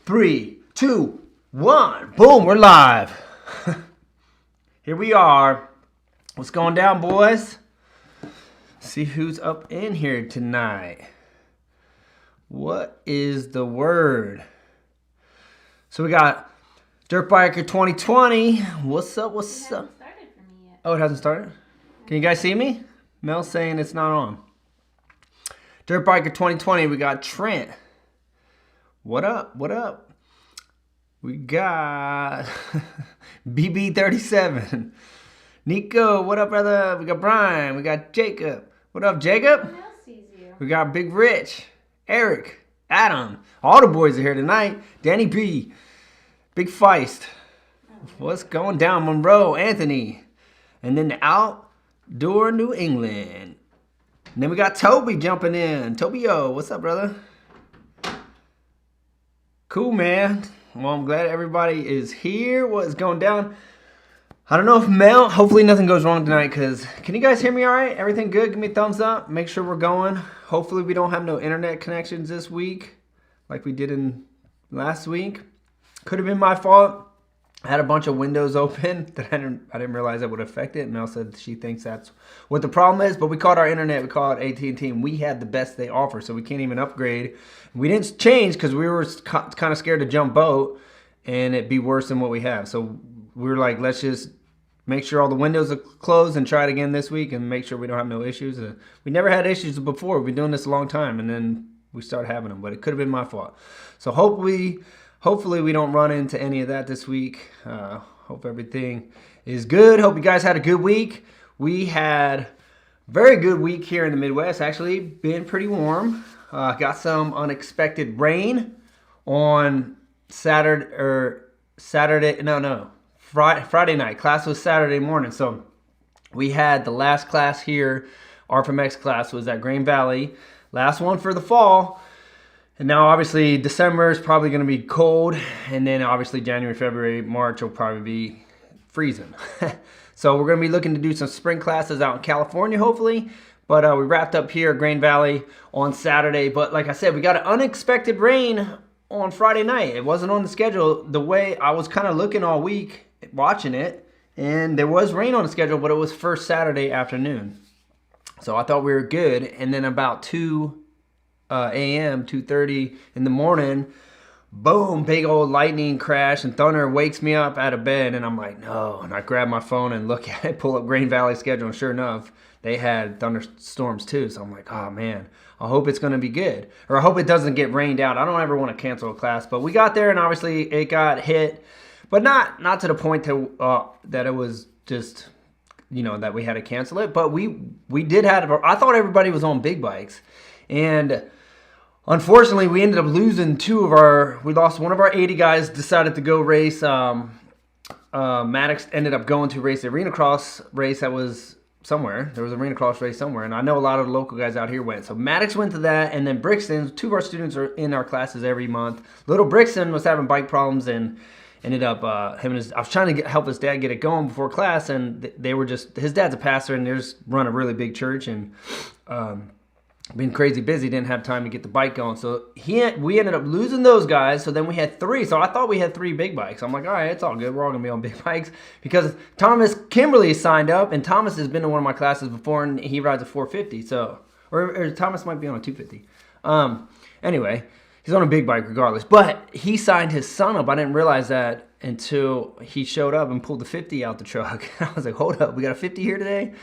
3, 2, 1. Boom, we're live. Here we are. What's going down, boys? See who's up in here tonight. What is the word? So we got Dirt Biker 2020. What's up? What's up? Started for me yet. Oh, it hasn't started? Can you guys see me? Mel's saying it's not on. Dirt Biker 2020. We got Trent. What up? What up? We got BB37. Nico, what up, brother? We got Brian. We got Jacob. What up, Jacob? Who else sees you? We got Big Rich, Eric, Adam. All the boys are here tonight. Danny B, Big Feist. What's going down, Monroe, Anthony? And then the Outdoor New England. And then we got Toby jumping in. Toby-o, what's up, brother? Cool, man. Well, I'm glad everybody is here. What is going down? I don't know if Mel, hopefully nothing goes wrong tonight, because can you guys hear me all right? Everything good? Give me a thumbs up. Make sure we're going. Hopefully we don't have no internet connections this week like we did in last week. Could have been my fault. I had a bunch of windows open that I didn't realize that would affect it. Mel said she thinks that's what the problem is, but we called our internet, we called AT&T, and we had the best they offer, so we can't even upgrade. We didn't change because we were kind of scared to jump boat and it'd be worse than what we have. So we were like, let's just make sure all the windows are closed and try it again this week and make sure we don't have no issues. We never had issues before. We've been doing this a long time, and then we started having them, but it could have been my fault. So hopefully we don't run into any of that this week. Hope everything is good. Hope you guys had a good week. We had a very good week here in the Midwest. Actually, been pretty warm. Got some unexpected rain on Friday night. Class was Saturday morning. So we had the last class here. R from X class was at Green Valley. Last one for the fall. And now, obviously, December is probably going to be cold. And then, obviously, January, February, March will probably be freezing. So we're going to be looking to do some spring classes out in California, hopefully. But we wrapped up here at Green Valley on Saturday. But like I said, we got an unexpected rain on Friday night. It wasn't on the schedule. The way I was kind of looking all week, watching it. And there was rain on the schedule, but it was first Saturday afternoon. So I thought we were good. And then about 2 a.m., 2:30 in the morning, boom, big old lightning crash and thunder wakes me up out of bed, and I'm like, no. And I grab my phone and look at it, pull up Green Valley schedule, and sure enough, they had thunderstorms too. So I'm like, oh man, I hope it's going to be good, or I hope it doesn't get rained out. I don't ever want to cancel a class, but we got there, and obviously it got hit, but not to the point that it was just, that we had to cancel it. But we did have, I thought everybody was on big bikes, and unfortunately, we ended up losing we lost one of our 80 guys, decided to go race. Maddox ended up going to race the arena cross race that was somewhere. There was an arena cross race somewhere, and I know a lot of the local guys out here went. So Maddox went to that, and then Brixton, 2 of our students are in our classes every month. Little Brixton was having bike problems and ended up, I was trying to help his dad get it going before class, and they were his dad's a pastor, and they just run a really big church, and been crazy busy, didn't have time to get the bike going. So we ended up losing those guys. So then we had 3. So I thought we had 3 big bikes. I'm like, all right, it's all good. We're all going to be on big bikes. Because Thomas Kimberly signed up, and Thomas has been to one of my classes before, and he rides a 450. So, or Thomas might be on a 250. Anyway, he's on a big bike regardless. But he signed his son up. I didn't realize that until he showed up and pulled the 50 out the truck. I was like, hold up, we got a 50 here today?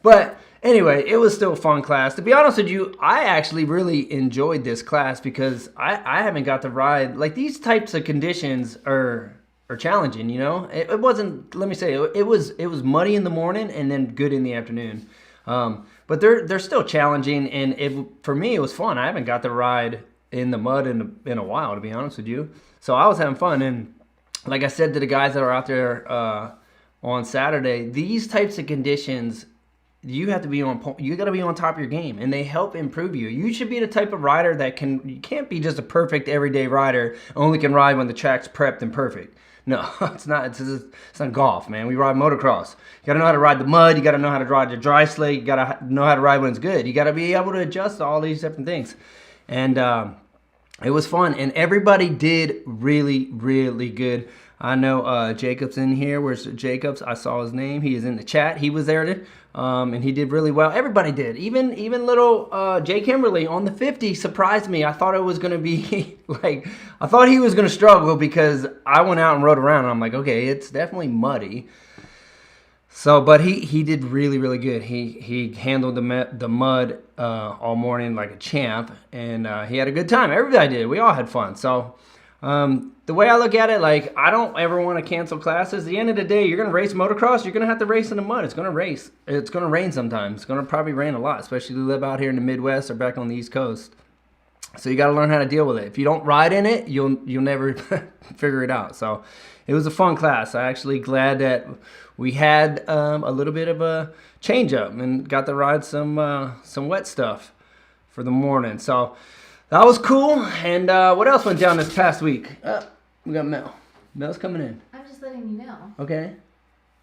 But anyway, it was still a fun class. To be honest with you, I actually really enjoyed this class because I haven't got to ride. Like, these types of conditions are challenging, It wasn't, let me say, it was muddy in the morning and then good in the afternoon. But they're still challenging, and for me, it was fun. I haven't got to ride in the mud in a while, to be honest with you. So I was having fun, and like I said to the guys that are out there on Saturday, these types of conditions, you got to be on top of your game, and they help improve you. You should be the type of rider you can't be just a perfect everyday rider, only can ride when the track's prepped and perfect. No, it's not. It's not golf, man. We ride motocross. You got to know how to ride the mud. You got to know how to ride the dry slate. You got to know how to ride when it's good. You got to be able to adjust to all these different things. And it was fun, and everybody did really, really good. I know Jacob's in here. Where's Jacobs? I saw his name. He is in the chat. He was there, and he did really well. Everybody did. Even little Jake Kimberly on the 50 surprised me. I thought it was going to be like, I thought he was going to struggle because I went out and rode around, and I'm like, okay, it's definitely muddy. So, but he did really, really good. He handled the mud all morning like a champ, and he had a good time. Everybody did. We all had fun. So, the way I look at it, like, I don't ever want to cancel classes. At the end of the day, you're going to race motocross, you're going to have to race in the mud. It's going to race. It's going to rain sometimes. It's going to probably rain a lot, especially if you live out here in the Midwest or back on the East Coast. So you got to learn how to deal with it. If you don't ride in it, you'll never figure it out. So it was a fun class. I'm actually glad that we had a little bit of a change up and got to ride some wet stuff for the morning. So that was cool. And what else went down this past week? We got Mel. Mel's coming in. I'm just letting you know. Okay.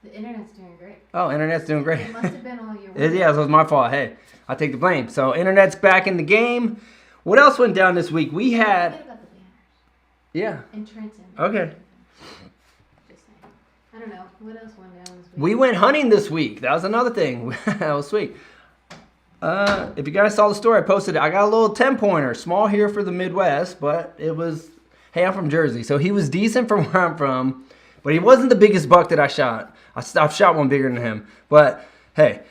The internet's doing great. Oh, internet's doing great. It must have been all your work. Yeah, so it was my fault. Hey, I take the blame. So internet's back in the game. What else went down this week? We had... Forget about the banners. Yeah. In Trenton. Okay. Just saying. I don't know. What else went down this week? We went hunting this week. That was another thing. That was sweet. If you guys saw the story, I posted it. I got a little 10-pointer. Small here for the Midwest, but it was... Hey, I'm from Jersey, so he was decent from where I'm from, but he wasn't the biggest buck that I shot. I've shot one bigger than him, but hey,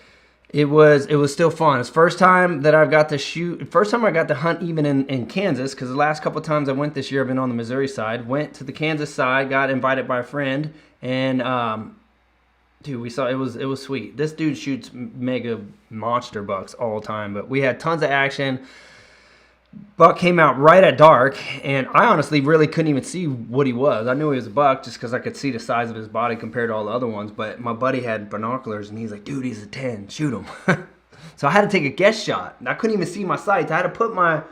it was still fun. It's first time that I've got to shoot. First time I got to hunt even in Kansas, because the last couple times I went this year, I've been on the Missouri side. Went to the Kansas side, got invited by a friend, and dude, we saw it was sweet. This dude shoots mega monster bucks all the time, but we had tons of action. Buck came out right at dark, and I honestly really couldn't even see what he was. I knew he was a buck just because I could see the size of his body compared to all the other ones, but my buddy had binoculars, and he's like, dude, he's a 10. Shoot him. So I had to take a guess shot. I couldn't even see my sights. I had to put I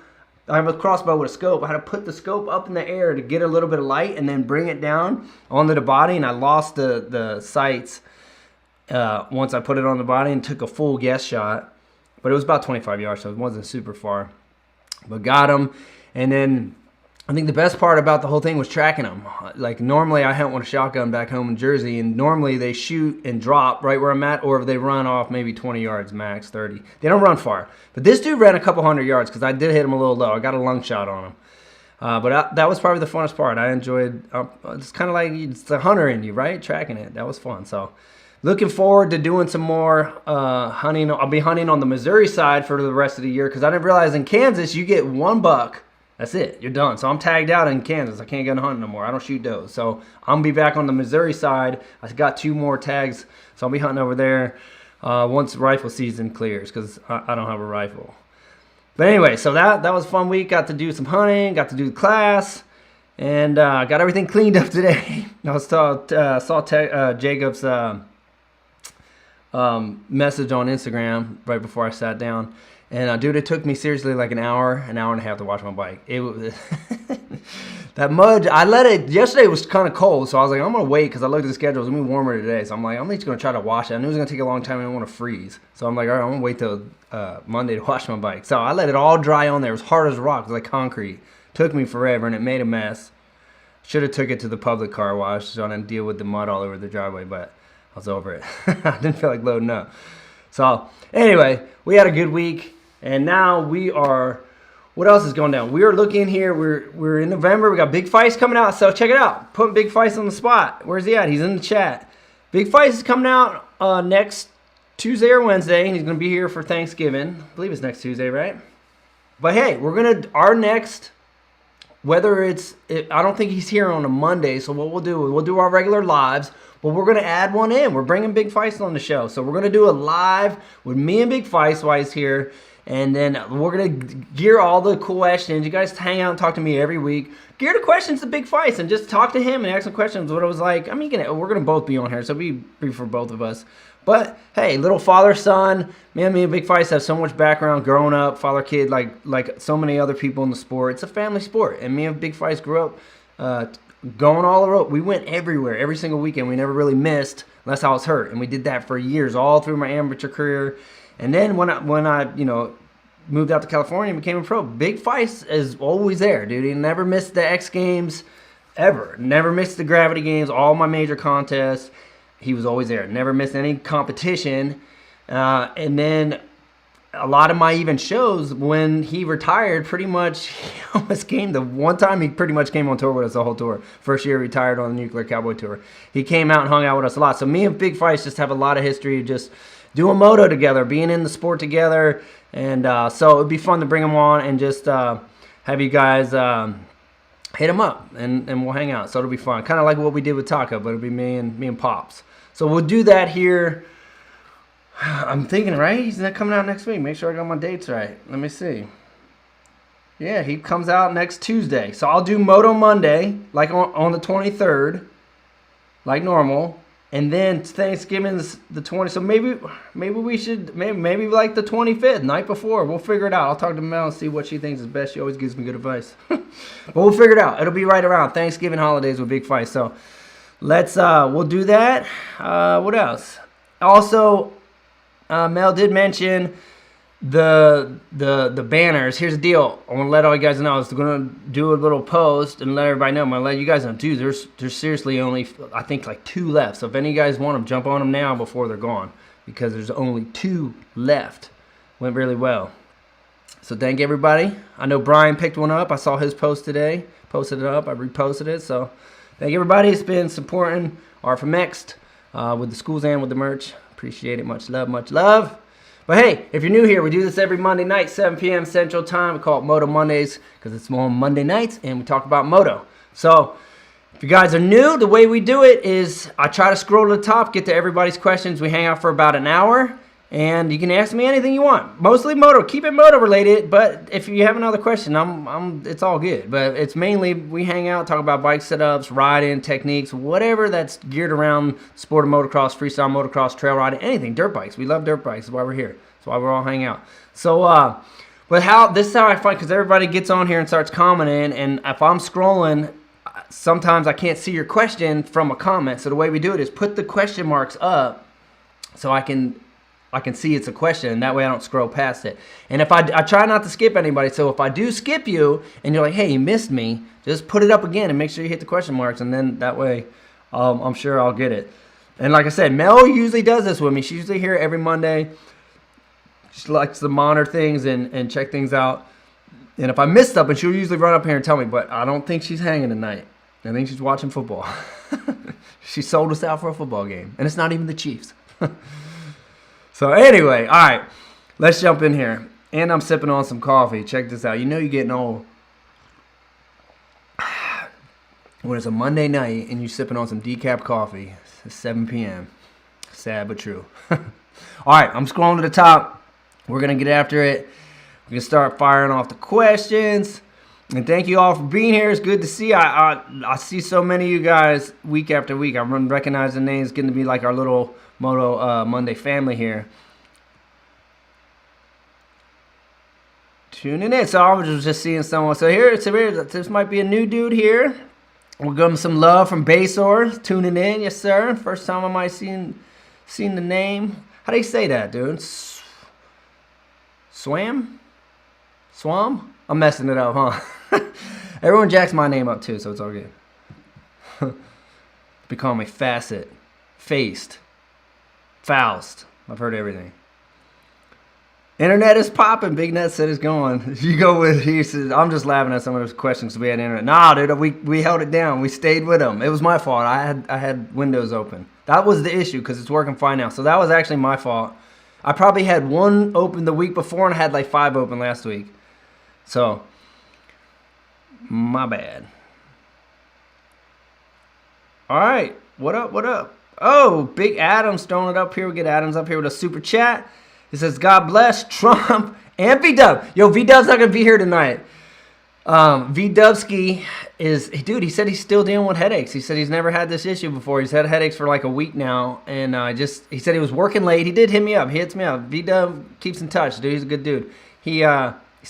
have a crossbow with a scope. I had to put the scope up in the air to get a little bit of light and then bring it down onto the body, and I lost the sights once I put it on the body and took a full guess shot. But it was about 25 yards, so it wasn't super far. But got him, and then I think the best part about the whole thing was tracking them. Like, normally I hunt with a shotgun back home in Jersey, and normally they shoot and drop right where I'm at, or if they run off maybe 20 yards max, 30. They don't run far. But this dude ran a couple hundred yards because I did hit him a little low. I got a lung shot on him. But that was probably the funnest part. I enjoyed it's kind of like it's the hunter in you, right? Tracking it. That was fun. So looking forward to doing some more hunting. I'll be hunting on the Missouri side for the rest of the year because I didn't realize in Kansas you get one buck. That's it. You're done. So I'm tagged out in Kansas. I can't get hunting no more. I don't shoot does. So I'm going to be back on the Missouri side. I got 2 more tags. So I'll be hunting over there once rifle season clears because I don't have a rifle. But anyway, so that was a fun week. Got to do some hunting. Got to do the class. And got everything cleaned up today. I saw Jacob's... message on Instagram right before I sat down, and dude, it took me seriously like an hour and a half to wash my bike. It was that mud. I let it yesterday. It was kind of cold, so I was like, I'm gonna wait because I looked at the schedule. It's gonna be warmer today, so I'm like, I'm just gonna try to wash it. I knew it was gonna take a long time. I didn't want to freeze, so I'm like, all right, I'm gonna wait till Monday to wash my bike. So I let it all dry on there. It was hard as rock. It was like concrete. Took me forever, and it made a mess. Should have took it to the public car wash so I didn't deal with the mud all over the driveway, but I was over it. I didn't feel like loading up. So anyway, we had a good week, and now we are. What else is going down? We are looking here. We're in November. We got Big Feist coming out. So check it out. Putting Big Feist on the spot. Where's he at? He's in the chat. Big Feist is coming out next Tuesday or Wednesday, and he's going to be here for Thanksgiving. I believe it's next Tuesday, right? But hey, our next. Whether I don't think he's here on a Monday, so what we'll do our regular lives, but we're going to add one in. We're bringing Big Feist on the show. So we're going to do a live with me and Big Feist while he's here, and then we're going to gear all the questions. You guys hang out and talk to me every week. Gear the questions to Big Feist and just talk to him and ask him questions what it was like. I mean, we're going to both be on here, so it'll be free for both of us. But hey, little father-son, me and Big Feist have so much background growing up, father-kid, like so many other people in the sport. It's a family sport, and me and Big Feist grew up going all the road. We went everywhere, every single weekend. We never really missed unless I was hurt, and we did that for years, all through my amateur career. And then when I moved out to California and became a pro. Big Feist is always there, dude. He never missed the X Games ever. Never missed the Gravity Games, all my major contests. He was always there. Never missed any competition. And then a lot of my even shows, when he retired, pretty much he almost came. The one time he pretty much came on tour with us the whole tour. First year he retired on the Nuclear Cowboy Tour. He came out and hung out with us a lot. So me and Big Feist just have a lot of history of just doing moto together, being in the sport together. And so it would be fun to bring him on and just have you guys hit him up and we'll hang out. So it'll be fun. Kind of like what we did with Taco, but it'll be me and Pops. So we'll do that here. I'm thinking, right? He's not coming out next week. Make sure I got my dates right. Let me see. Yeah, he comes out next Tuesday. So I'll do Moto Monday, like on the 23rd, like normal. And then Thanksgiving's the 20th. So maybe we should, maybe like the 25th, night before. We'll figure it out. I'll talk to Mel and see what she thinks is best. She always gives me good advice. But we'll figure it out. It'll be right around Thanksgiving holidays with Big Feist. So we'll do that. What else? Also, Mel did mention the banners. Here's the deal. I want to let all you guys know. I was going to do a little post and let everybody know. I'm going to let you guys know. Dude, there's seriously only, I think, like 2 left. So if any of you guys want them, jump on them now before they're gone. Because there's only 2 left. Went really well. So thank everybody. I know Brian picked one up. I saw his post today. Posted it up. I reposted it. So thank everybody. It's been supporting RFMX with the schools and with the merch. Appreciate it. Much love, much love. But hey, if you're new here, we do this every Monday night, 7 p.m. Central Time. We call it Moto Mondays because it's more Monday nights, and we talk about moto. So if you guys are new, the way we do it is I try to scroll to the top, get to everybody's questions. We hang out for about an hour, and you can ask me anything you want. Mostly moto. Keep it moto related, but if you have another question, it's all good. But it's mainly we hang out, talk about bike setups, riding, techniques, whatever that's geared around sport of motocross, freestyle motocross, trail riding, anything, dirt bikes. We love dirt bikes. That's why we're here. That's why we're all hanging out. So, this is how I find, because everybody gets on here and starts commenting, and if I'm scrolling, sometimes I can't see your question from a comment. So the way we do it is put the question marks up so I can see it's a question, and that way I don't scroll past it. And if I try not to skip anybody, so if I do skip you and you're like, hey, you missed me, just put it up again and make sure you hit the question marks, and then that way I'm sure I'll get it. And like I said, Mel usually does this with me. She's usually here every Monday. She likes to monitor things and check things out. And if I miss stuff, she'll usually run up here and tell me, but I don't think she's hanging tonight. I think she's watching football. She sold us out for a football game, and it's not even the Chiefs. So anyway, all right, let's jump in here. And I'm sipping on some coffee. Check this out. You know you're getting old when it's a Monday night and you're sipping on some decaf coffee. It's 7 p.m. Sad but true. All right, I'm scrolling to the top. We're going to get after it. We're going to start firing off the questions. And thank you all for being here. It's good to see. I see so many of you guys week after week. I recognize the names. It's getting to be like our little Moto Monday family here. Tuning in. So I was just seeing someone. So here, this might be a new dude here. We'll give him some love from Basor. Tuning in. Yes, sir. First time I might seen the name. How do you say that, dude? Swam? I'm messing it up, huh? Everyone jacks my name up too, so it's all good. Be calling me Facet, Faisst, Faust. I've heard everything. Internet is popping. Big Net said it's going. You go with, he says, I'm just laughing at some of those questions because we had internet. Nah, dude, we held it down. We stayed with them. It was my fault. I had windows open. That was the issue because it's working fine now. So that was actually my fault. I probably had 1 open the week before and I had like 5 open last week. So, my bad. All right, what up? Oh, Big Adam's throwing it up here. We get Adams up here with a super chat. He says, God bless Trump and V-Dub. Yo, V-Dub's not going to be here tonight. V-Dubski is, dude, he said he's still dealing with headaches. He said he's never had this issue before. He's had headaches for like a week now. And he said he was working late. He did hit me up. He hits me up. V-Dub keeps in touch, dude. He's a good dude. He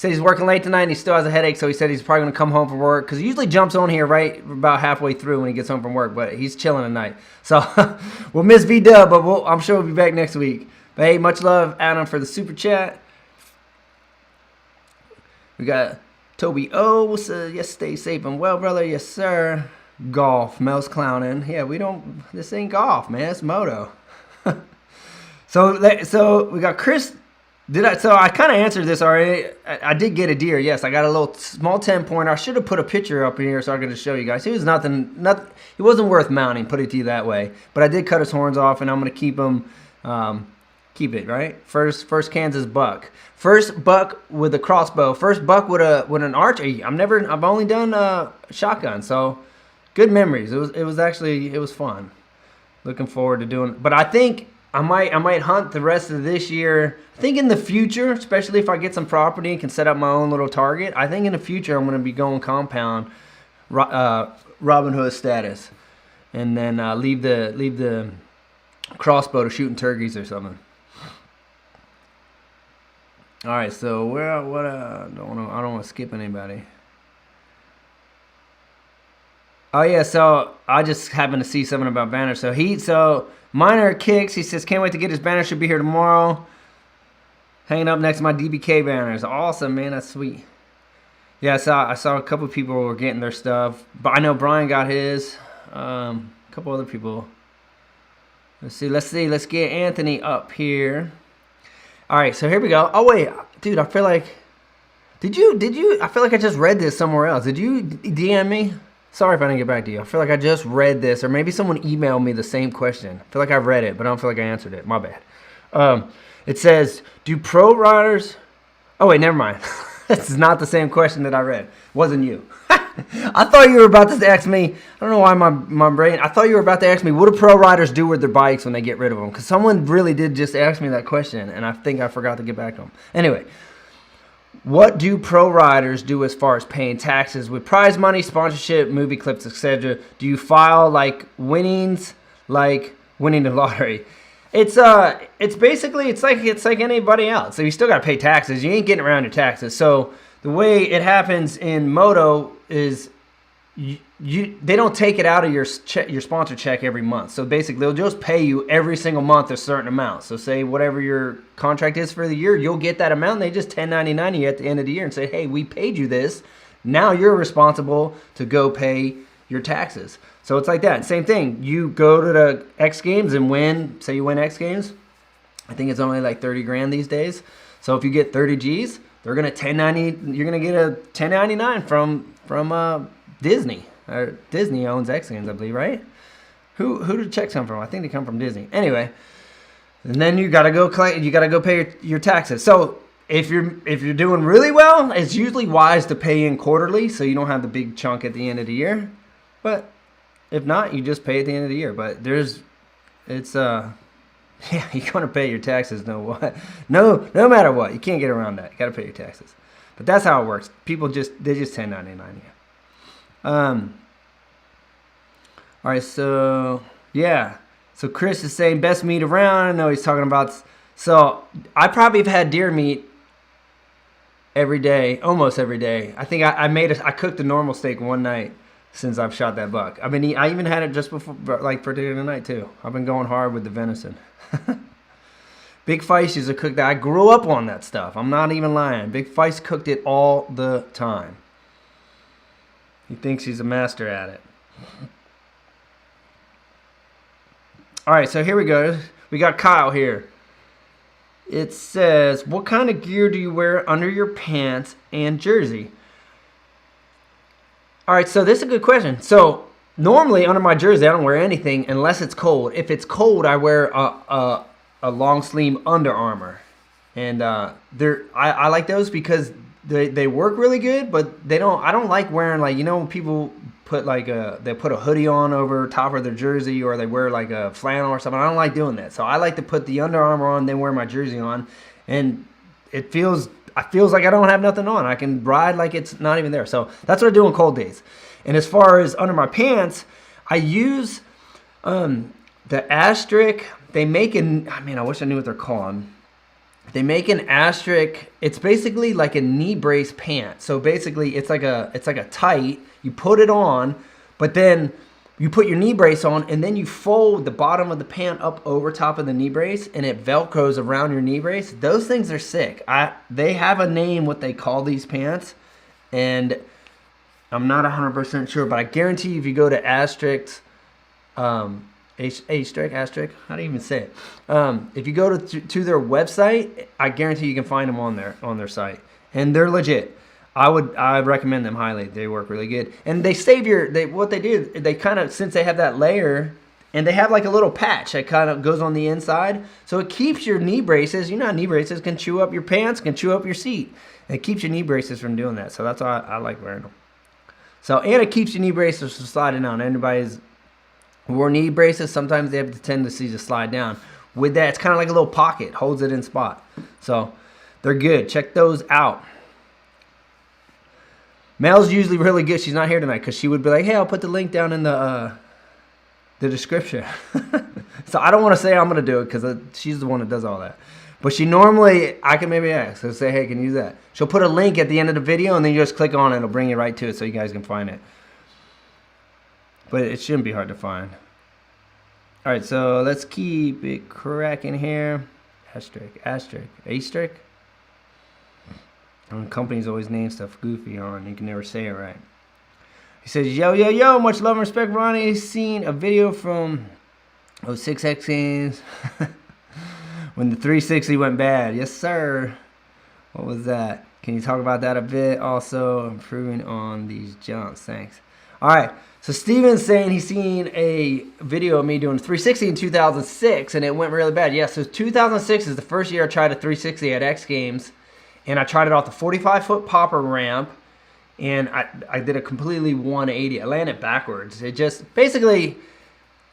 said he's working late tonight and he still has a headache, so he said he's probably going to come home from work because he usually jumps on here right about halfway through when he gets home from work, but he's chilling tonight. So we'll miss V-Dub, but I'm sure we'll be back next week. But hey, much love, Adam, for the super chat. We got Toby O. What's yes, stay safe and well, brother. Yes, sir. Golf. Mel's clowning. Yeah, we don't. This ain't golf, man. It's moto. So we got Chris. So I kind of answered this already. I did get a deer. Yes, I got a little small 10-pointer. I should have put a picture up in here so I could just show you guys. He was nothing. He wasn't worth mounting. Put it to you that way. But I did cut his horns off, and I'm gonna keep him. Keep it right. First Kansas buck. First buck with a crossbow. First buck with an arch. I've only done shotgun. So good memories. It was fun. Looking forward to doing. But I think I might hunt the rest of this year. I think in the future, especially if I get some property and can set up my own little target, I think in the future I'm going to be going compound, Robin Hood status, and then leave the crossbow to shooting turkeys or something. All right, so I don't want to skip anybody. Oh yeah, so I just happened to see something about banners. So Minor Kicks, he says, can't wait to get his banner. Should be here tomorrow. Hanging up next to my DBK banners. Awesome, man. That's sweet. Yeah, I saw a couple people were getting their stuff. But I know Brian got his. A couple other people. Let's see. Let's get Anthony up here. All right, so here we go. Oh wait, dude, I feel like did you I feel like I just read this somewhere else. Did you DM me? Sorry if I didn't get back to you. I feel like I just read this, or maybe someone emailed me the same question. I feel like I read it, but I don't feel like I answered it. My bad. It says, do pro riders... Oh, wait, never mind. This is not the same question that I read. It wasn't you. I thought you were about to ask me... I don't know why my brain... I thought you were about to ask me, what do pro riders do with their bikes when they get rid of them? Because someone really did just ask me that question, and I think I forgot to get back to them. Anyway... What do pro riders do as far as paying taxes with prize money, sponsorship, movie clips, etc.? Do you file like winnings, like winning the lottery? It's basically it's like anybody else. So you still got to pay taxes. You ain't getting around your taxes. So the way it happens in Moto is they don't take it out of your sponsor check every month. So basically, they'll just pay you every single month a certain amount. So say whatever your contract is for the year, you'll get that amount. And they just 1099 you at the end of the year and say, hey, we paid you this. Now you're responsible to go pay your taxes. So it's like that. Same thing. You go to the X Games and win. Say you win X Games. I think it's only like 30 grand these days. So if you get 30 G's, they're gonna 1090. You're gonna get a 1099 from Disney. Disney owns X Games, I believe, right? Who do the checks come from? I think they come from Disney. Anyway, and then you gotta go collect. You gotta go pay your taxes. So if you're doing really well, it's usually wise to pay in quarterly, so you don't have the big chunk at the end of the year. But if not, you just pay at the end of the year. But yeah, you're gonna pay your taxes. No matter what, you can't get around that. You gotta pay your taxes. But that's how it works. People just 1099 you. All right, so yeah, so Chris is saying best meat around. I know he's talking about. So I probably have had deer meat every day, almost every day. I think I cooked a normal steak one night since I've shot that buck. I even had it just before, like for dinner tonight too. I've been going hard with the venison. Big Feist used to cook that. I grew up on that stuff. I'm not even lying. Big Feist cooked it all the time. He thinks he's a master at it. All right, so here we go. We got Kyle here. It says, what kind of gear do you wear under your pants and jersey? All right, so this is a good question. So normally under my jersey, I don't wear anything unless it's cold. If it's cold, I wear a long sleeve Under Armour. And I like those because they work really good, but I don't like wearing, like, you know, people put like they put a hoodie on over top of their jersey, or they wear like a flannel or something. I don't like doing that. So I like to put the Under Armour on, then wear my jersey on, and it feels like I don't have nothing on. I can ride like it's not even there. So that's what I do on cold days. And as far as under my pants, I use the Asterisk. They make I wish I knew what they're called. They make an Asterisk. It's basically like a knee brace pant. So basically, it's like a tight. You put it on, but then you put your knee brace on, and then you fold the bottom of the pant up over top of the knee brace, and it Velcros around your knee brace. Those things are sick. They have a name, what they call these pants, and I'm not 100% sure, but I guarantee you if you go to Asterisk, Asterisk, how do you even say it? If you go to their website, I guarantee you can find them on their site, and they're legit. I recommend them highly. They work really good, and they save what they do. They kind of, since they have that layer, and they have like a little patch that kind of goes on the inside, so it keeps your knee braces. You know, knee braces can chew up your pants, can chew up your seat. And it keeps your knee braces from doing that. So that's why I like wearing them. So, and it keeps your knee braces from sliding down. Anybody's wore knee braces, sometimes they have the tendency to slide down. With that, it's kind of like a little pocket, holds it in spot. So they're good. Check those out. Mel's usually really good. She's not here tonight because she would be like, hey, I'll put the link down in the description. So I don't want to say I'm going to do it because she's the one that does all that. But she normally, I can maybe ask. So say, hey, can you use that? She'll put a link at the end of the video, and then you just click on it. It'll bring you right to it so you guys can find it. But it shouldn't be hard to find. All right, so let's keep it cracking here. Asterisk. Companies always name stuff goofy on. You can never say it right. He says, yo, much love and respect, Ronnie. Seen a video from 06X Games when the 360 went bad. Yes, sir. What was that? Can you talk about that a bit? Also, improving on these jumps. Thanks. All right. So Steven's saying he's seen a video of me doing 360 in 2006, and it went really bad. Yeah, so 2006 is the first year I tried a 360 at X Games. And I tried it off the 45-foot popper ramp, and I did a completely 180. I landed backwards. It just, basically,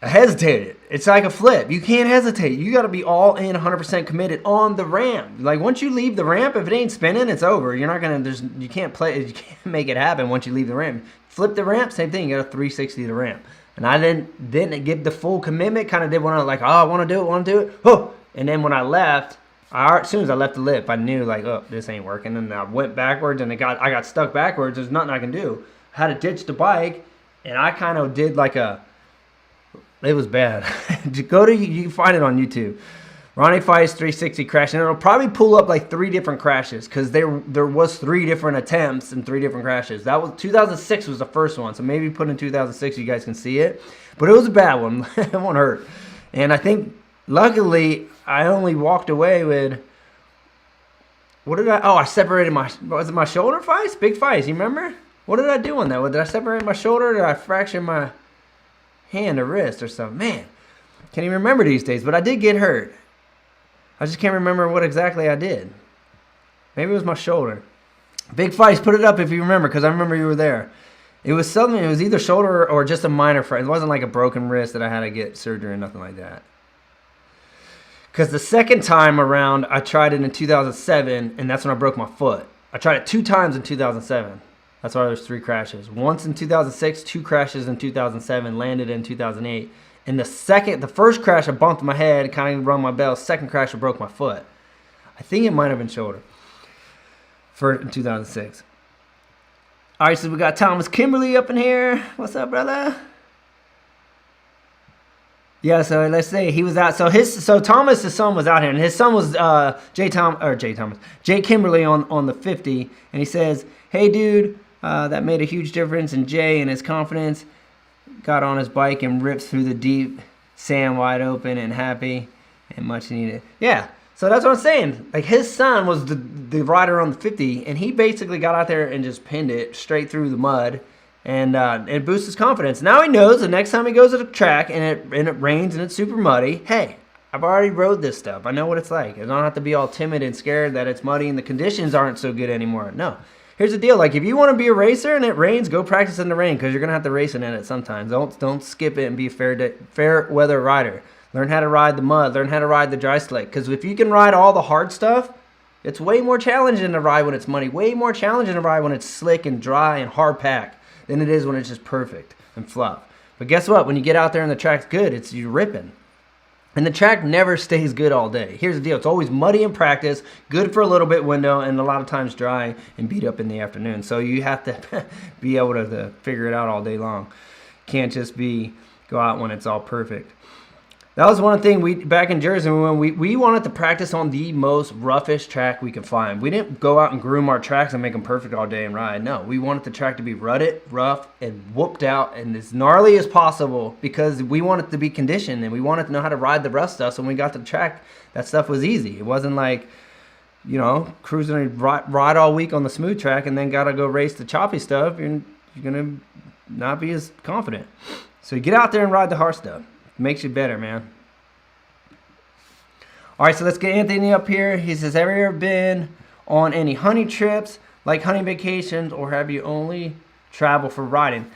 I hesitated. It's like a flip. You can't hesitate. You got to be all in, 100% committed on the ramp. Like, once you leave the ramp, if it ain't spinning, it's over. You're not going to, you can't make it happen once you leave the ramp. Flip the ramp, same thing. You got a 360 the ramp. And I didn't give the full commitment. Kind of did one, like, oh, I want to do it. Oh! And then when I left, as soon as I left the lip, I knew, like, oh, this ain't working. And I went backwards, and I got stuck backwards. There's nothing I can do. I had to ditch the bike, and I kind of did like it was bad. You can find it on YouTube. Ronnie Faisst 360 crash, and it'll probably pull up like 3 different crashes because there was 3 different attempts and 3 different crashes. That was 2006 was the first one, so maybe put in 2006 you guys can see it. But it was a bad one. It won't hurt. And I think, luckily, I only walked away with, I separated was it my shoulder Faisst? Big Faisst, you remember? What did I do on that? Did I separate my shoulder or did I fracture my hand or wrist or something? Man, can't even remember these days, but I did get hurt. I just can't remember what exactly I did. Maybe it was my shoulder. Big Faisst, put it up if you remember, because I remember you were there. It was either shoulder or just a minor fracture. It wasn't like a broken wrist that I had to get surgery or nothing like that. Because the second time around, I tried it in 2007, and that's when I broke my foot. I tried it 2 times in 2007. That's why there's 3 crashes. Once in 2006, 2 crashes in 2007, landed in 2008. And the first crash, I bumped my head, kind of rung my bell. Second crash, I broke my foot. I think it might have been shoulder in 2006. All right, so we got Thomas Kimberly up in here. What's up, brother? Yeah, so let's say he was out. So Thomas, his son, was out here, and his son was Jay Kimberly on the 50, and he says, "Hey, dude, that made a huge difference in Jay and his confidence. Got on his bike and ripped through the deep sand, wide open and happy, and much needed." Yeah, so that's what I'm saying. Like, his son was the rider on the 50, and he basically got out there and just pinned it straight through the mud. And it boosts his confidence. Now he knows the next time he goes to the track and it rains and it's super muddy, hey, I've already rode this stuff. I know what it's like. I don't have to be all timid and scared that it's muddy and the conditions aren't so good anymore. No. Here's the deal. Like, if you want to be a racer and it rains, go practice in the rain because you're going to have to race in it sometimes. Don't skip it and be a fair weather rider. Learn how to ride the mud. Learn how to ride the dry slick. Because if you can ride all the hard stuff, it's way more challenging to ride when it's muddy. Way more challenging to ride when it's slick and dry and hard packed than it is when it's just perfect and fluff. But guess what? When you get out there and the track's good, you're ripping. And the track never stays good all day. Here's the deal. It's always muddy in practice, good for a little bit window, and a lot of times dry and beat up in the afternoon. So you have to be able to figure it out all day long. Can't just go out when it's all perfect. That was one thing back in Jersey when we wanted to practice on the most roughest track we could find. We didn't go out and groom our tracks and make them perfect all day and ride. No, we wanted the track to be rutted, rough, and whooped out and as gnarly as possible because we wanted to be conditioned and we wanted to know how to ride the rough stuff. So when we got to the track, that stuff was easy. It wasn't like, cruising and ride all week on the smooth track and then got to go race the choppy stuff. You're going to not be as confident. So you get out there and ride the hard stuff. Makes you better, man. All right, so let's get Anthony up here. He says, have you ever been on any hunting trips, like hunting vacations, or have you only traveled for riding?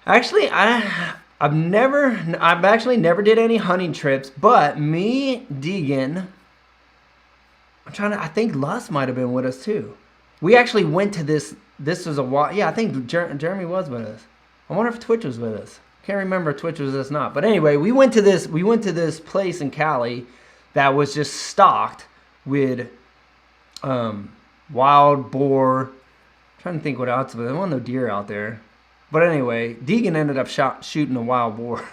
Actually, I've actually never did any hunting trips, but me, Deegan, I think Lus might have been with us too. We actually went to this was a while. Yeah, I think Jeremy was with us. I wonder if Twitch was with us. Can't remember if Twitch was with us or not. But anyway, we went to this place in Cali that was just stocked with wild boar. I'm trying to think what else, but there wasn't no deer out there. But anyway, Deegan ended up shooting a wild boar.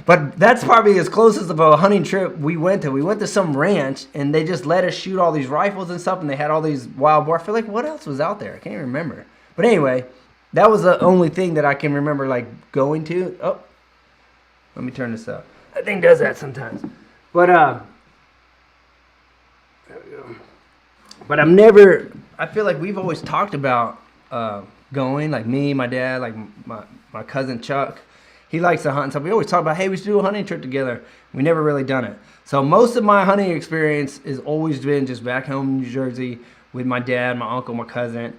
But that's probably as closest of a hunting trip we went to. We went to some ranch, and they just let us shoot all these rifles and stuff, and they had all these wild boar. I feel like, what else was out there? I can't even remember. But anyway, that was the only thing that I can remember, like, going to. Oh, let me turn this up. That thing does that sometimes. But, there we go. But I feel like we've always talked about going, like me, my dad, like my cousin Chuck. He likes to hunt, so we always talk about, hey, we should do a hunting trip together. We never really done it. So most of my hunting experience has always been just back home in New Jersey with my dad, my uncle, my cousin.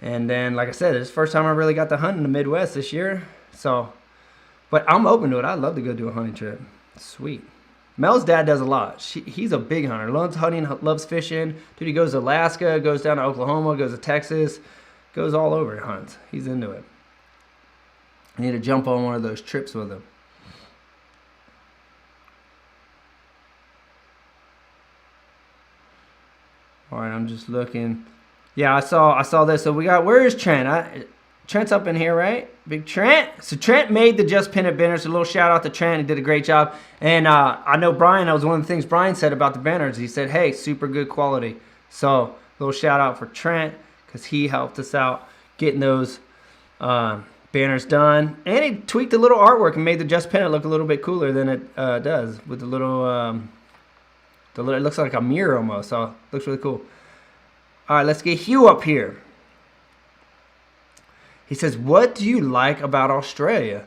And then, like I said, it's the first time I really got to hunt in the Midwest this year. So, but I'm open to it. I'd love to go do a hunting trip. Sweet. Mel's dad does a lot. He's a big hunter. Loves hunting, loves fishing. Dude, he goes to Alaska, goes down to Oklahoma, goes to Texas, goes all over and hunts. He's into it. I need to jump on one of those trips with him. All right, I'm just looking. Yeah, I saw this. So we got, where is Trent? Trent's up in here, right? Big Trent. So Trent made the Just Pin It banners. A little shout out to Trent. He did a great job. And I know Brian, that was one of the things Brian said about the banners. He said, hey, super good quality. So a little shout out for Trent because he helped us out getting those banners done. And he tweaked a little artwork and made the Just Pin It look a little bit cooler than it does with the little, it looks like a mirror almost. So it looks really cool. All right, let's get Hugh up here. He says, what do you like about Australia?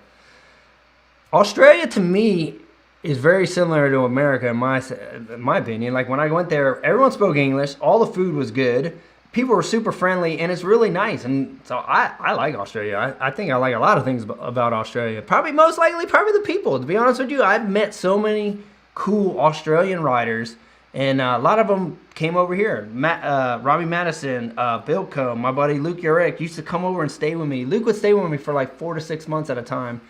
Australia, to me, is very similar to America in my opinion. Like, when I went there, everyone spoke English. All the food was good. People were super friendly, and it's really nice. And so I like Australia. I think I like a lot of things about Australia. Probably most likely, the people. To be honest with you, I've met so many cool Australian riders. And a lot of them came over here. Robbie Madison, Bilko, my buddy Luke Urich used to come over and stay with me. Luke would stay with me for like 4 to 6 months at a time.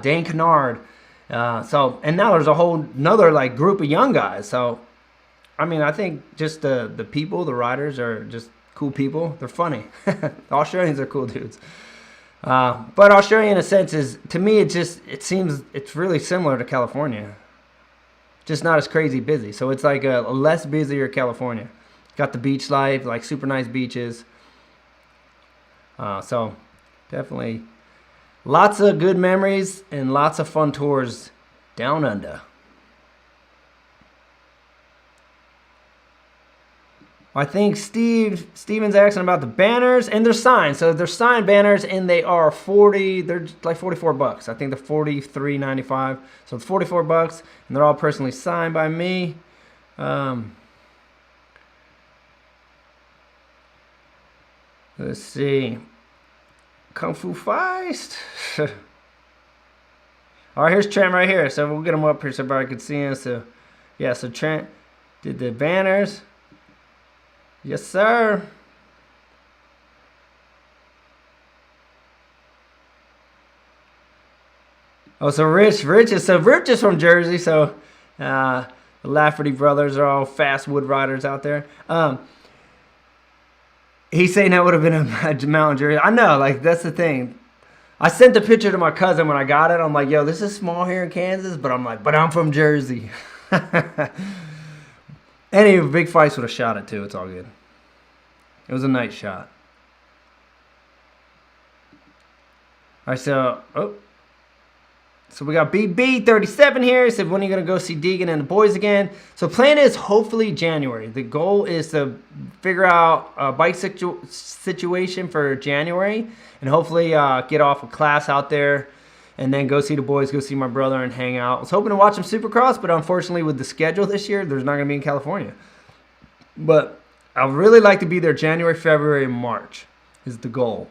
Dane Kennard. And now there's a whole another like group of young guys. So, I mean, I think just the people, the riders are just cool people. They're funny. The Australians are cool dudes. But Australia, in a sense, to me, it seems it's really similar to California. Just not as crazy busy. So it's like a less busier California. Got the beach life, like super nice beaches. So definitely lots of good memories and lots of fun tours down under. I think Steven's asking about the banners, and they're signed. So they're signed banners, and they are they're like $44. I think they're $43.95. So it's $44, and they're all personally signed by me. Let's see. Kung Fu Feist. All right, here's Trent right here. So we'll get him up here so everybody can see him. So yeah, so Trent did the banners. Yes, sir. Oh, so Rich is from Jersey. So the Lafferty brothers are all fast wood riders out there. He's saying that would have been a mountain Jersey. I know, like that's the thing. I sent the picture to my cousin when I got it. I'm like, yo, this is small here in Kansas, but I'm from Jersey. Anyway, Big Feist would have shot it too. It's all good. It was a nice shot. All right, so we got BB37 here. He said, when are you going to go see Deegan and the boys again? So plan is hopefully January. The goal is to figure out a bike situation for January and hopefully get off a class out there and then go see the boys, go see my brother and hang out. I was hoping to watch some Supercross, but unfortunately with the schedule this year, there's not going to be in California. But I would really like to be there January, February, and March is the goal.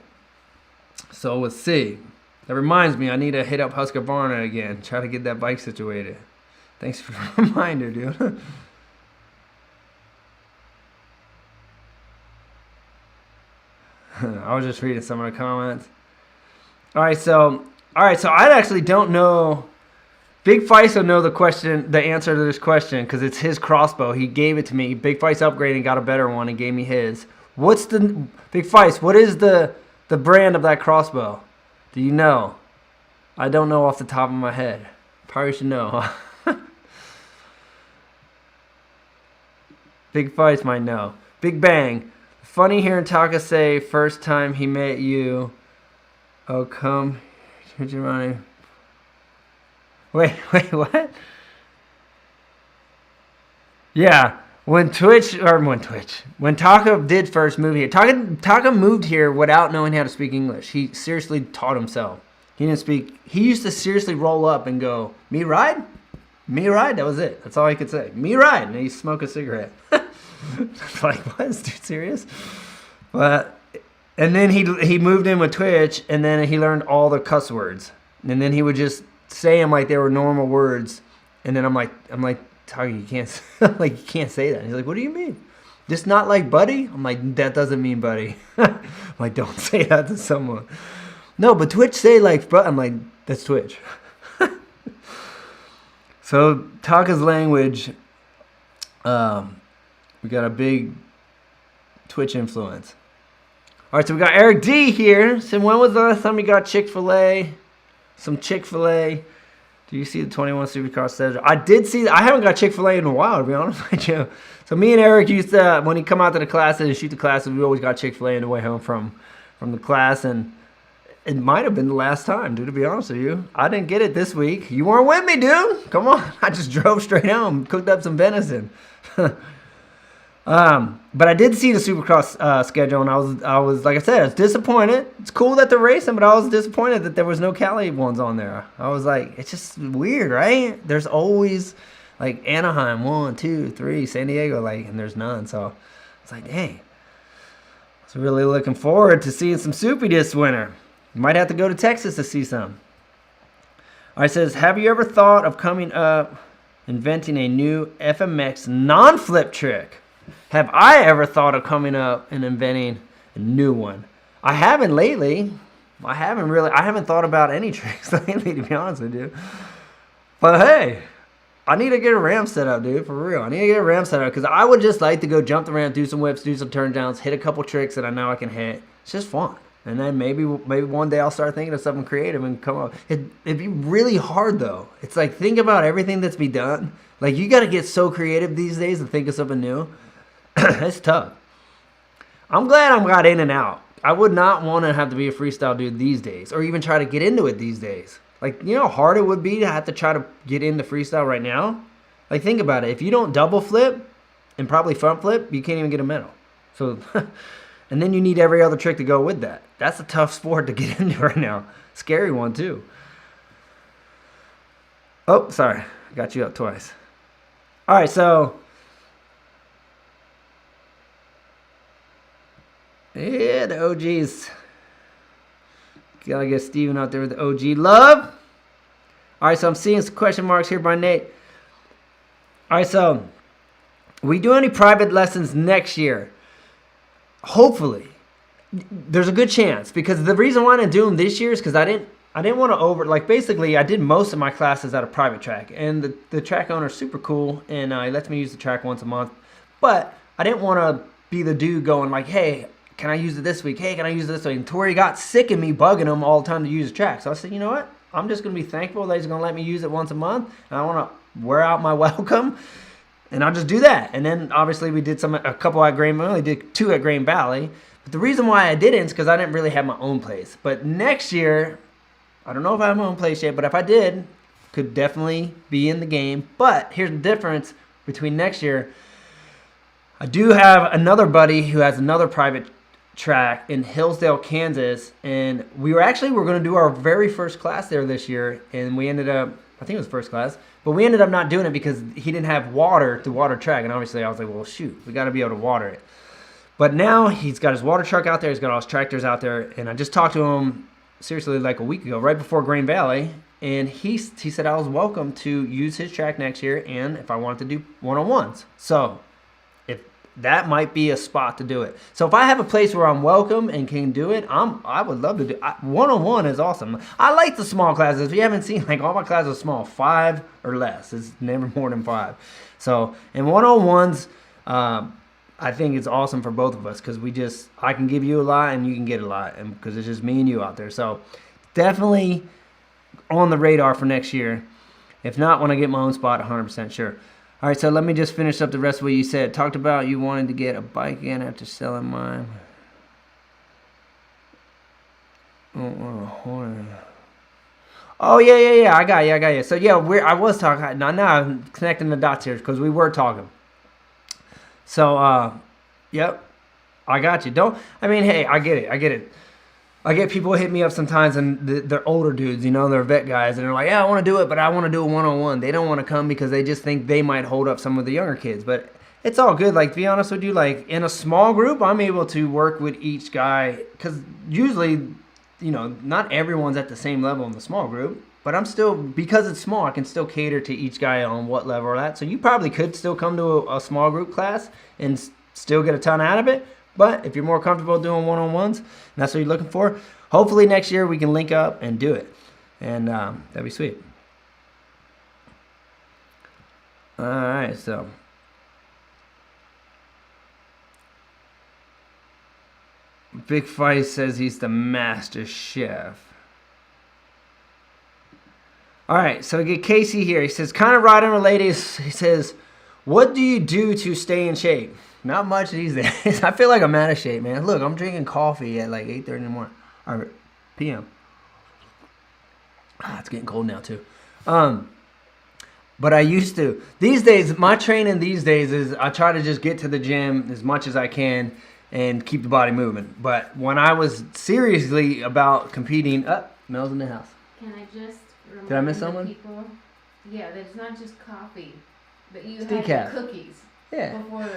So let's see. That reminds me, I need to hit up Husqvarna again. Try to get that bike situated. Thanks for the reminder, dude. I was just reading some of the comments. All right, so I actually don't know. Big Feist will know the answer to this question because it's his crossbow. He gave it to me. Big Feist upgraded and got a better one and gave me his. What's the Big Feist? What is the brand of that crossbow? Do you know? I don't know off the top of my head. Probably should know, huh? Big Feist might know. Big Bang. Funny hearing Taka say first time he met you. Oh, come. Ronnie. Wait, what? Yeah. When Taka did first move here, Taka moved here without knowing how to speak English. He seriously taught himself. He didn't speak. He used to seriously roll up and go, "Me ride? Me ride?" That was it. That's all he could say. "Me ride." And he'd smoke a cigarette. Like, what? Is dude serious? But and then he moved in with Twitch, and then he learned all the cuss words. And then he would just say them like they were normal words. And then I'm like, Taka, you can't you can't say that. And he's like, what do you mean? Just not like buddy? I'm like, that doesn't mean buddy. I'm like, don't say that to someone. No, but Twitch say like, bro. I'm like, that's Twitch. So Taka's language, we got a big Twitch influence. All right, so we got Eric D here. So when was the last time we got Chick-fil-A? Some Chick-fil-A. Do you see the 21 Supercross schedule? I did see. I haven't got Chick-fil-A in a while, to be honest with you. So me and Eric used to, when he come out to the classes and shoot the classes, we always got Chick-fil-A on the way home from the class. And it might have been the last time, dude, to be honest with you. I didn't get it this week. You weren't with me, dude. Come on. I just drove straight home, cooked up some venison. But I did see the Supercross schedule, and I was like I said, I was disappointed. It's cool that they're racing, but I was disappointed that there was no Cali ones on there. I was like, it's just weird, right? There's always like Anaheim, 1, 2, 3, San Diego, like, and there's none. So it's like, dang. I was really looking forward to seeing some Soupy this winter. You might have to go to Texas to see some. All right, it says, have you ever thought of coming up, inventing a new FMX non-flip trick? Have I ever thought of coming up and inventing a new one? I haven't lately. I haven't thought about any tricks lately, to be honest with you. But hey, I need to get a ramp set up, dude, for real. I need to get a ramp set up because I would just like to go jump the ramp, do some whips, do some turn downs, hit a couple tricks that I know I can hit. It's just fun. And then maybe one day I'll start thinking of something creative and come up. It'd be really hard, though. It's like, think about everything that's be done. Like, you got to get so creative these days to think of something new. It's tough. I'm glad I got in and out. I would not want to have to be a freestyle dude these days or even try to get into it these days. Like, you know how hard it would be to have to try to get into freestyle right now? Like, think about it. If you don't double flip and probably front flip, you can't even get a medal. So, and then you need every other trick to go with that. That's a tough sport to get into right now. Scary one, too. Oh, sorry. I got you up twice. All right, so yeah, the OGs. Gotta get Steven out there with the OG love. All right, so I'm seeing some question marks here by Nate. All right, so we do any private lessons next year? Hopefully. There's a good chance because the reason why I didn't do them this year is because I didn't want to basically I did most of my classes at a private track, and the track owner's super cool, and he lets me use the track once a month. But I didn't want to be the dude going like, hey, can I use it this week? Hey, can I use it this week? And Tori got sick of me bugging him all the time to use the track. So I said, you know what? I'm just going to be thankful that he's going to let me use it once a month. And I want to wear out my welcome. And I'll just do that. And then obviously we did a couple at Green Valley. We only did 2 at Green Valley. But the reason why I didn't is because I didn't really have my own place. But next year, I don't know if I have my own place yet, but if I did, could definitely be in the game. But here's the difference between next year. I do have another buddy who has another private track in Hillsdale, Kansas, and we're going to do our very first class there this year, and we ended up, I think it was first class, but we ended up not doing it because he didn't have water to water track, and obviously I was like, well, shoot, we got to be able to water it. But now he's got his water truck out there, he's got all his tractors out there, and I just talked to him seriously like a week ago, right before Green Valley, and he said I was welcome to use his track next year, and if I wanted to do one-on-ones. So that might be a spot to do it. So if I have a place where I'm welcome and can do it, I would love to do it. One-on-one is awesome. I like the small classes. If you haven't seen, like, all my classes are small, 5 or less. It's never more than 5. So, and one-on-ones, I think it's awesome for both of us because I can give you a lot and you can get a lot, and because it's just me and you out there. So definitely on the radar for next year. If not, when I get my own spot, 100% sure. All right, so let me just finish up the rest of what you said. Talked about you wanted to get a bike again after selling mine. Oh, yeah. I got you. So, yeah, I was talking. Now I'm connecting the dots here because we were talking. So, yep, I got you. Hey, I get it. I get people hit me up sometimes, and they're older dudes, they're vet guys, and they're like, yeah, I want to do it, but I want to do a one-on-one. They don't want to come because they just think they might hold up some of the younger kids, but it's all good. Like, to be honest with you, like, in a small group, I'm able to work with each guy, because usually, not everyone's at the same level in the small group, but I'm still, because it's small, I can still cater to each guy on what level we're at. So you probably could still come to a small group class and still get a ton out of it. But if you're more comfortable doing one-on-ones, and that's what you're looking for, hopefully next year we can link up and do it. And that'd be sweet. All right, so. Big Feist says he's the master chef. All right, so we get Casey here. He says, kind of riding related. He says, what do you do to stay in shape? Not much these days. I feel like I'm out of shape, man. Look, I'm drinking coffee at like 8:30 in the morning. Or p.m. It's getting cold now, too. But I used to. These days, my training these days is I try to just get to the gym as much as I can and keep the body moving. But when I was seriously about competing... Mel's in the house. Can I just remind Did I miss someone? People, yeah, it's not just coffee, but you Decaf. had cookies. Yeah. Before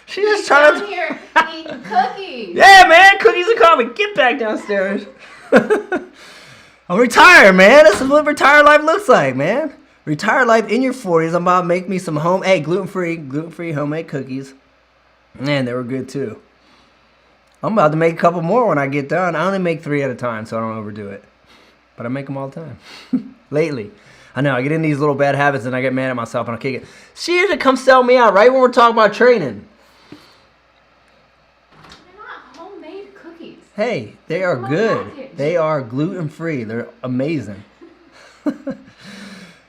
She's just trying down here eating cookies. Yeah, man, cookies and coffee. Get back downstairs. I'm retired, man. This is what retired life looks like, man. Retired life in your 40s. I'm about to make me some gluten-free homemade cookies. Man, they were good too. I'm about to make a couple more when I get done. I only make 3 at a time, so I don't overdo it. But I make them all the time. Lately. I know, I get in these little bad habits and I get mad at myself and I kick it. She usually comes sell me out right when we're talking about training. They're not homemade cookies. Hey, they are good. Package. They are gluten-free. They're amazing.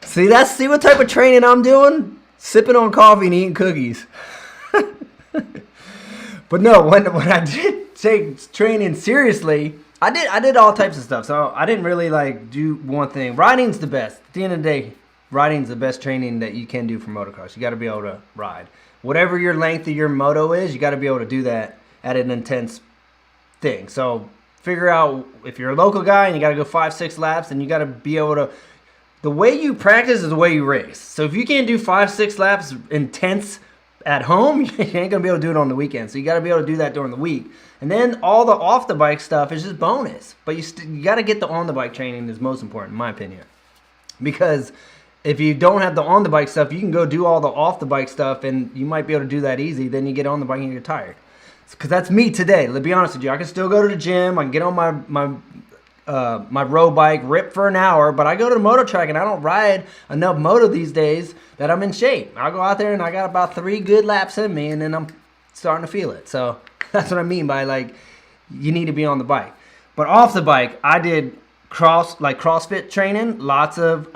See what type of training I'm doing? Sipping on coffee and eating cookies. But no, when I did take training seriously, I did all types of stuff. So I didn't really like do one thing. Riding's the best. At the end of the day, riding's the best training that you can do for motocross. You got to be able to ride. Whatever your length of your moto is, you got to be able to do that at an intense thing. So figure out if you're a local guy and you got to go 5-6 laps, and you got to be able to. The way you practice is the way you race. So if you can't do 5-6 laps intense at home, you ain't going to be able to do it on the weekend. So you got to be able to do that during the week. And then all the off-the-bike stuff is just bonus. But you got to get the on-the-bike training is most important, in my opinion. Because if you don't have the on-the-bike stuff, you can go do all the off-the-bike stuff, and you might be able to do that easy. Then you get on the bike and you're tired. Because that's me today. Let's be honest with you. I can still go to the gym. I can get on my road bike, rip for an hour, but I go to the moto track and I don't ride enough moto these days that I'm in shape. I'll go out there and I got about 3 good laps in me, and then I'm starting to feel it. So that's what I mean by like you need to be on the bike. But off the bike, I did CrossFit training, lots of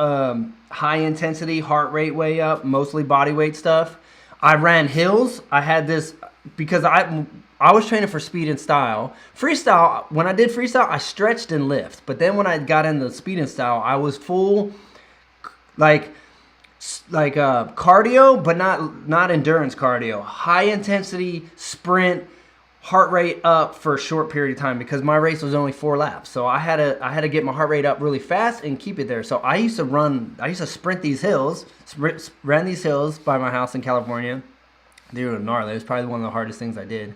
high intensity, heart rate way up, mostly body weight stuff. I ran hills. I had this because I was training for speed and style. Freestyle, when I did freestyle, I stretched and lift. But then when I got into speed and style, I was full like cardio, but not endurance cardio. High intensity sprint, heart rate up for a short period of time because my race was only 4 laps. So I had to get my heart rate up really fast and keep it there. So I used to sprint these hills, ran these hills by my house in California. They were gnarly. It was probably one of the hardest things I did.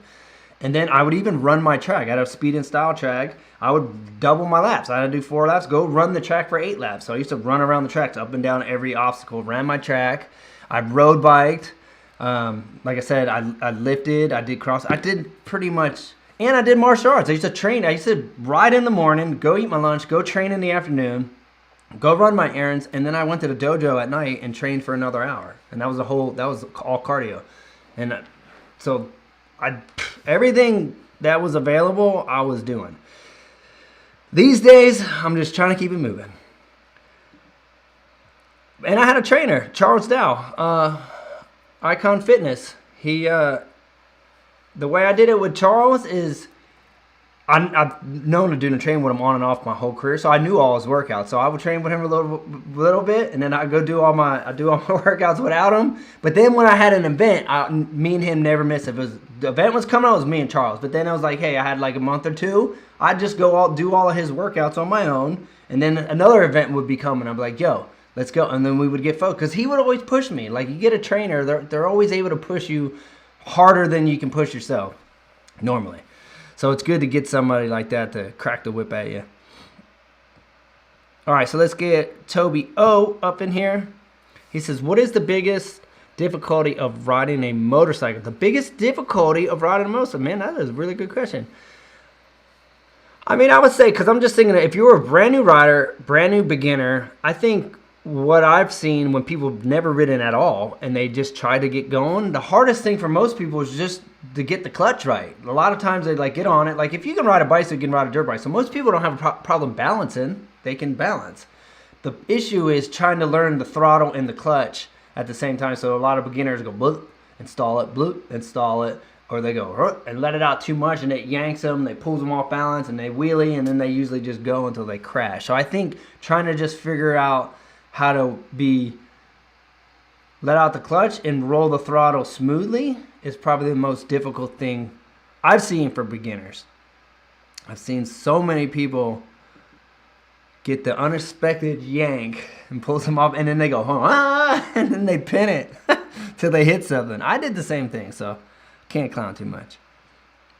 And then I would even run my track. I had a speed and style track. I would double my laps. I had to do 4 laps, go run the track for 8 laps. So I used to run around the track up and down every obstacle, ran my track. I road biked. Like I said, I lifted, I did pretty much, and I did martial arts. I used to train. I used to ride in the morning, go eat my lunch, go train in the afternoon, go run my errands, and then I went to the dojo at night and trained for another hour. And that was all cardio. And so everything that was available, I was doing. These days, I'm just trying to keep it moving. And I had a trainer, Charles Dow, Icon Fitness. He, the way I did it with Charles is, I've known to do and train with him on and off my whole career, so I knew all his workouts. So I would train with him a little bit, and then I do all my workouts without him. But then when I had an event, me and him never miss it. The event was coming out, it was me and Charles. But then I was like, hey, I had like a month or two. I'd just do all of his workouts on my own, and then another event would be coming. I'd be like, yo, let's go. And then we would get focused. Because he would always push me. Like, you get a trainer, they're always able to push you harder than you can push yourself, normally. So it's good to get somebody like that to crack the whip at you. All right, so let's get Toby O up in here. He says, what is the biggest difficulty of riding a motorcycle? The biggest difficulty of riding a motorcycle? Man, that is a really good question. I mean, I would say, because I'm just thinking, if you're a brand new rider, brand new beginner, I think what I've seen when people have never ridden at all and they just try to get going, the hardest thing for most people is just to get the clutch right. A lot of times they like get on it. Like if you can ride a bicycle, you can ride a dirt bike. So most people don't have a problem balancing. They can balance. The issue is trying to learn the throttle and the clutch at the same time. So a lot of beginners go bloop, install it, or they go and let it out too much and it yanks them, they pulls them off balance and they wheelie and then they usually just go until they crash. So I think trying to just figure out how to let out the clutch and roll the throttle smoothly is probably the most difficult thing I've seen for beginners. I've seen so many people get the unexpected yank and pulls them off and then they go, and then they pin it till they hit something. I did the same thing, so can't clown too much.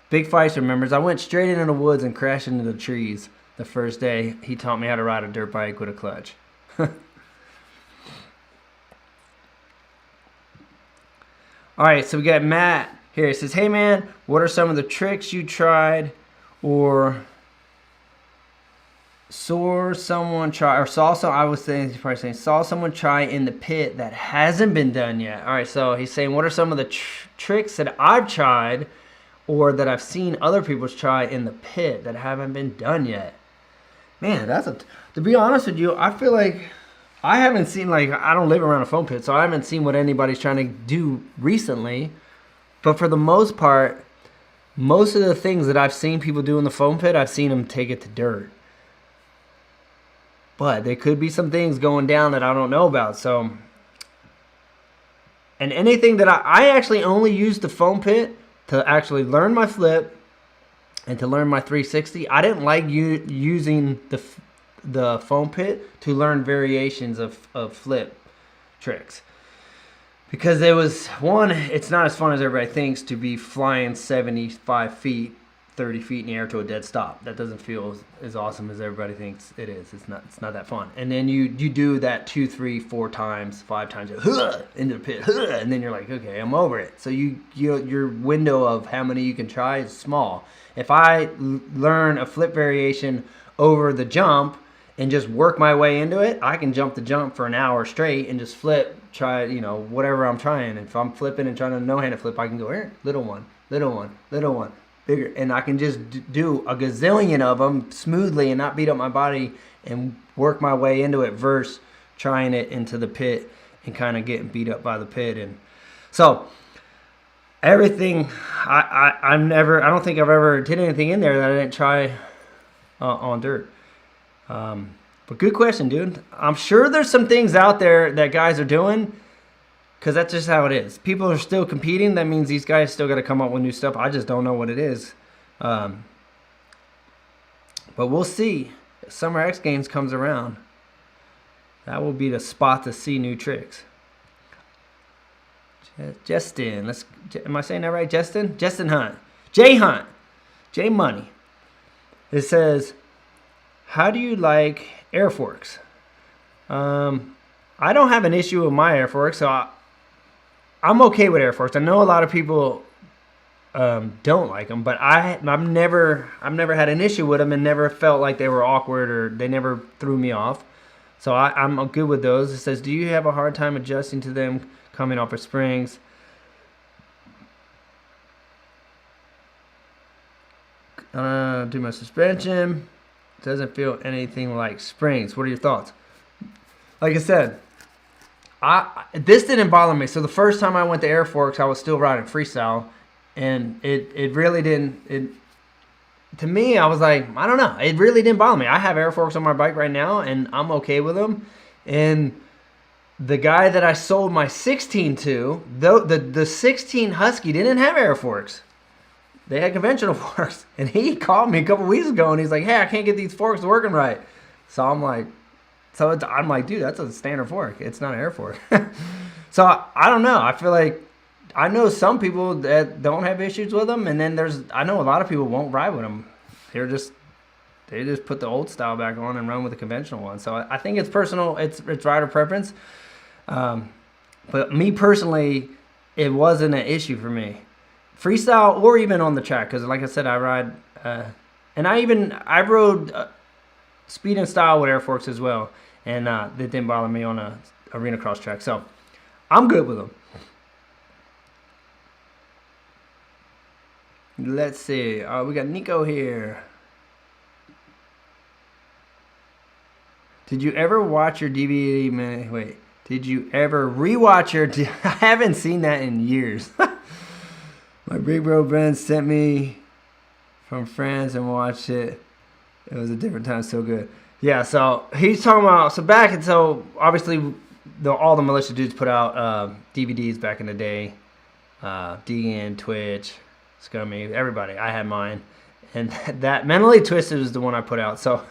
Big Feist remembers, I went straight into the woods and crashed into the trees the first day he taught me how to ride a dirt bike with a clutch. All right, so we got Matt here. He says, hey, man, what are some of the tricks you tried or saw someone try in the pit that hasn't been done yet? All right, so he's saying, what are some of the tricks that I've tried or that I've seen other people try in the pit that haven't been done yet? Man, to be honest with you, I feel like I haven't seen, I don't live around a foam pit, so I haven't seen what anybody's trying to do recently. But for the most part, most of the things that I've seen people do in the foam pit, I've seen them take it to dirt. But there could be some things going down that I don't know about. So, and anything that I actually only used the foam pit to actually learn my flip and to learn my 360. I didn't like using the foam pit to learn variations of flip tricks. Because it's not as fun as everybody thinks to be flying 75 feet, 30 feet in the air to a dead stop. That doesn't feel as awesome as everybody thinks it is. It's not that fun. And then you do that 2, 3, 4 times, 5 times, into the pit, and then you're like, okay, I'm over it. So your window of how many you can try is small. If I learn a flip variation over the jump and just work my way into it, I can jump the jump for an hour straight and just flip, try, whatever I'm trying. If I'm flipping and trying to no-handed flip, I can go here, little one, little one, bigger. And I can just do a gazillion of them smoothly and not beat up my body and work my way into it versus trying it into the pit and kind of getting beat up by the pit. And so everything, I don't think I've ever did anything in there that I didn't try on dirt. But good question, dude. I'm sure there's some things out there that guys are doing, because that's just how it is. People are still competing. That means these guys still got to come up with new stuff. I just don't know what it is. But we'll see. Summer X Games comes around. That will be the spot to see new tricks. Justin, am I saying that right? Justin Hunt. J Hunt. J Money. It says, how do you like air forks? I don't have an issue with my air forks, so I'm okay with air forks. I know a lot of people don't like them, but I've never had an issue with them and never felt like they were awkward or they never threw me off. So I'm good with those. It says, do you have a hard time adjusting to them coming off of springs? Do my suspension. Doesn't feel anything like springs. What are your thoughts? Like I said, this didn't bother me. So the first time I went to air forks, I was still riding freestyle, and it really didn't. To me, I was like, I don't know. It really didn't bother me. I have air forks on my bike right now, and I'm okay with them. And the guy that I sold my 16 to, the 16 Husky didn't have air forks. They had conventional forks. And he called me a couple weeks ago, and he's like, hey, I can't get these forks working right. So I'm like, dude, that's a standard fork. It's not an air fork. So I don't know. I feel like I know some people that don't have issues with them, and then I know a lot of people won't ride with them. They just put the old style back on and run with the conventional one. So I think it's personal. It's rider preference. But me personally, it wasn't an issue for me. Freestyle or even on the track, because like I said, I ride, and I rode speed and style with air forks as well, and that didn't bother me on a arena cross track. So I'm good with them. Let's see. We got Nico here. Did you ever watch your DVD? Wait. Did you ever rewatch your? I haven't seen that in years. My big bro Ben sent me from France and watched it. It was a different time, so good. Yeah, so he's talking about, so obviously all the militia dudes put out DVDs back in the day. Deegan, Twitch, Scummy, everybody. I had mine. And that Mentally Twisted was the one I put out. So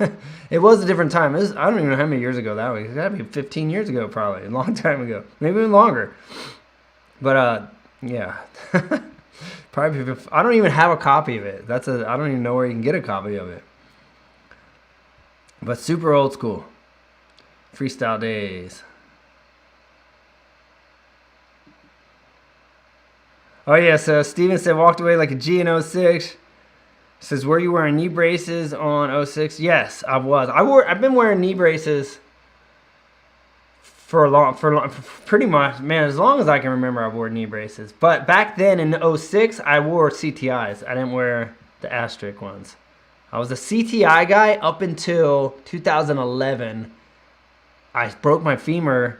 it was a different time. I don't even know how many years ago that was. It had to be 15 years ago probably, a long time ago. Maybe even longer. But yeah. Probably, I don't even have a copy of it. I don't even know where you can get a copy of it. But super old school. Freestyle days. Oh yeah, so Steven said walked away like a G in 06. Says, were you wearing knee braces on 06? Yes, I was. I've been wearing knee braces for pretty much, man, as long as I can remember, I wore knee braces. But back then in 06, I wore CTIs. I didn't wear the asterisk ones. I was a CTI guy up until 2011. I broke my femur,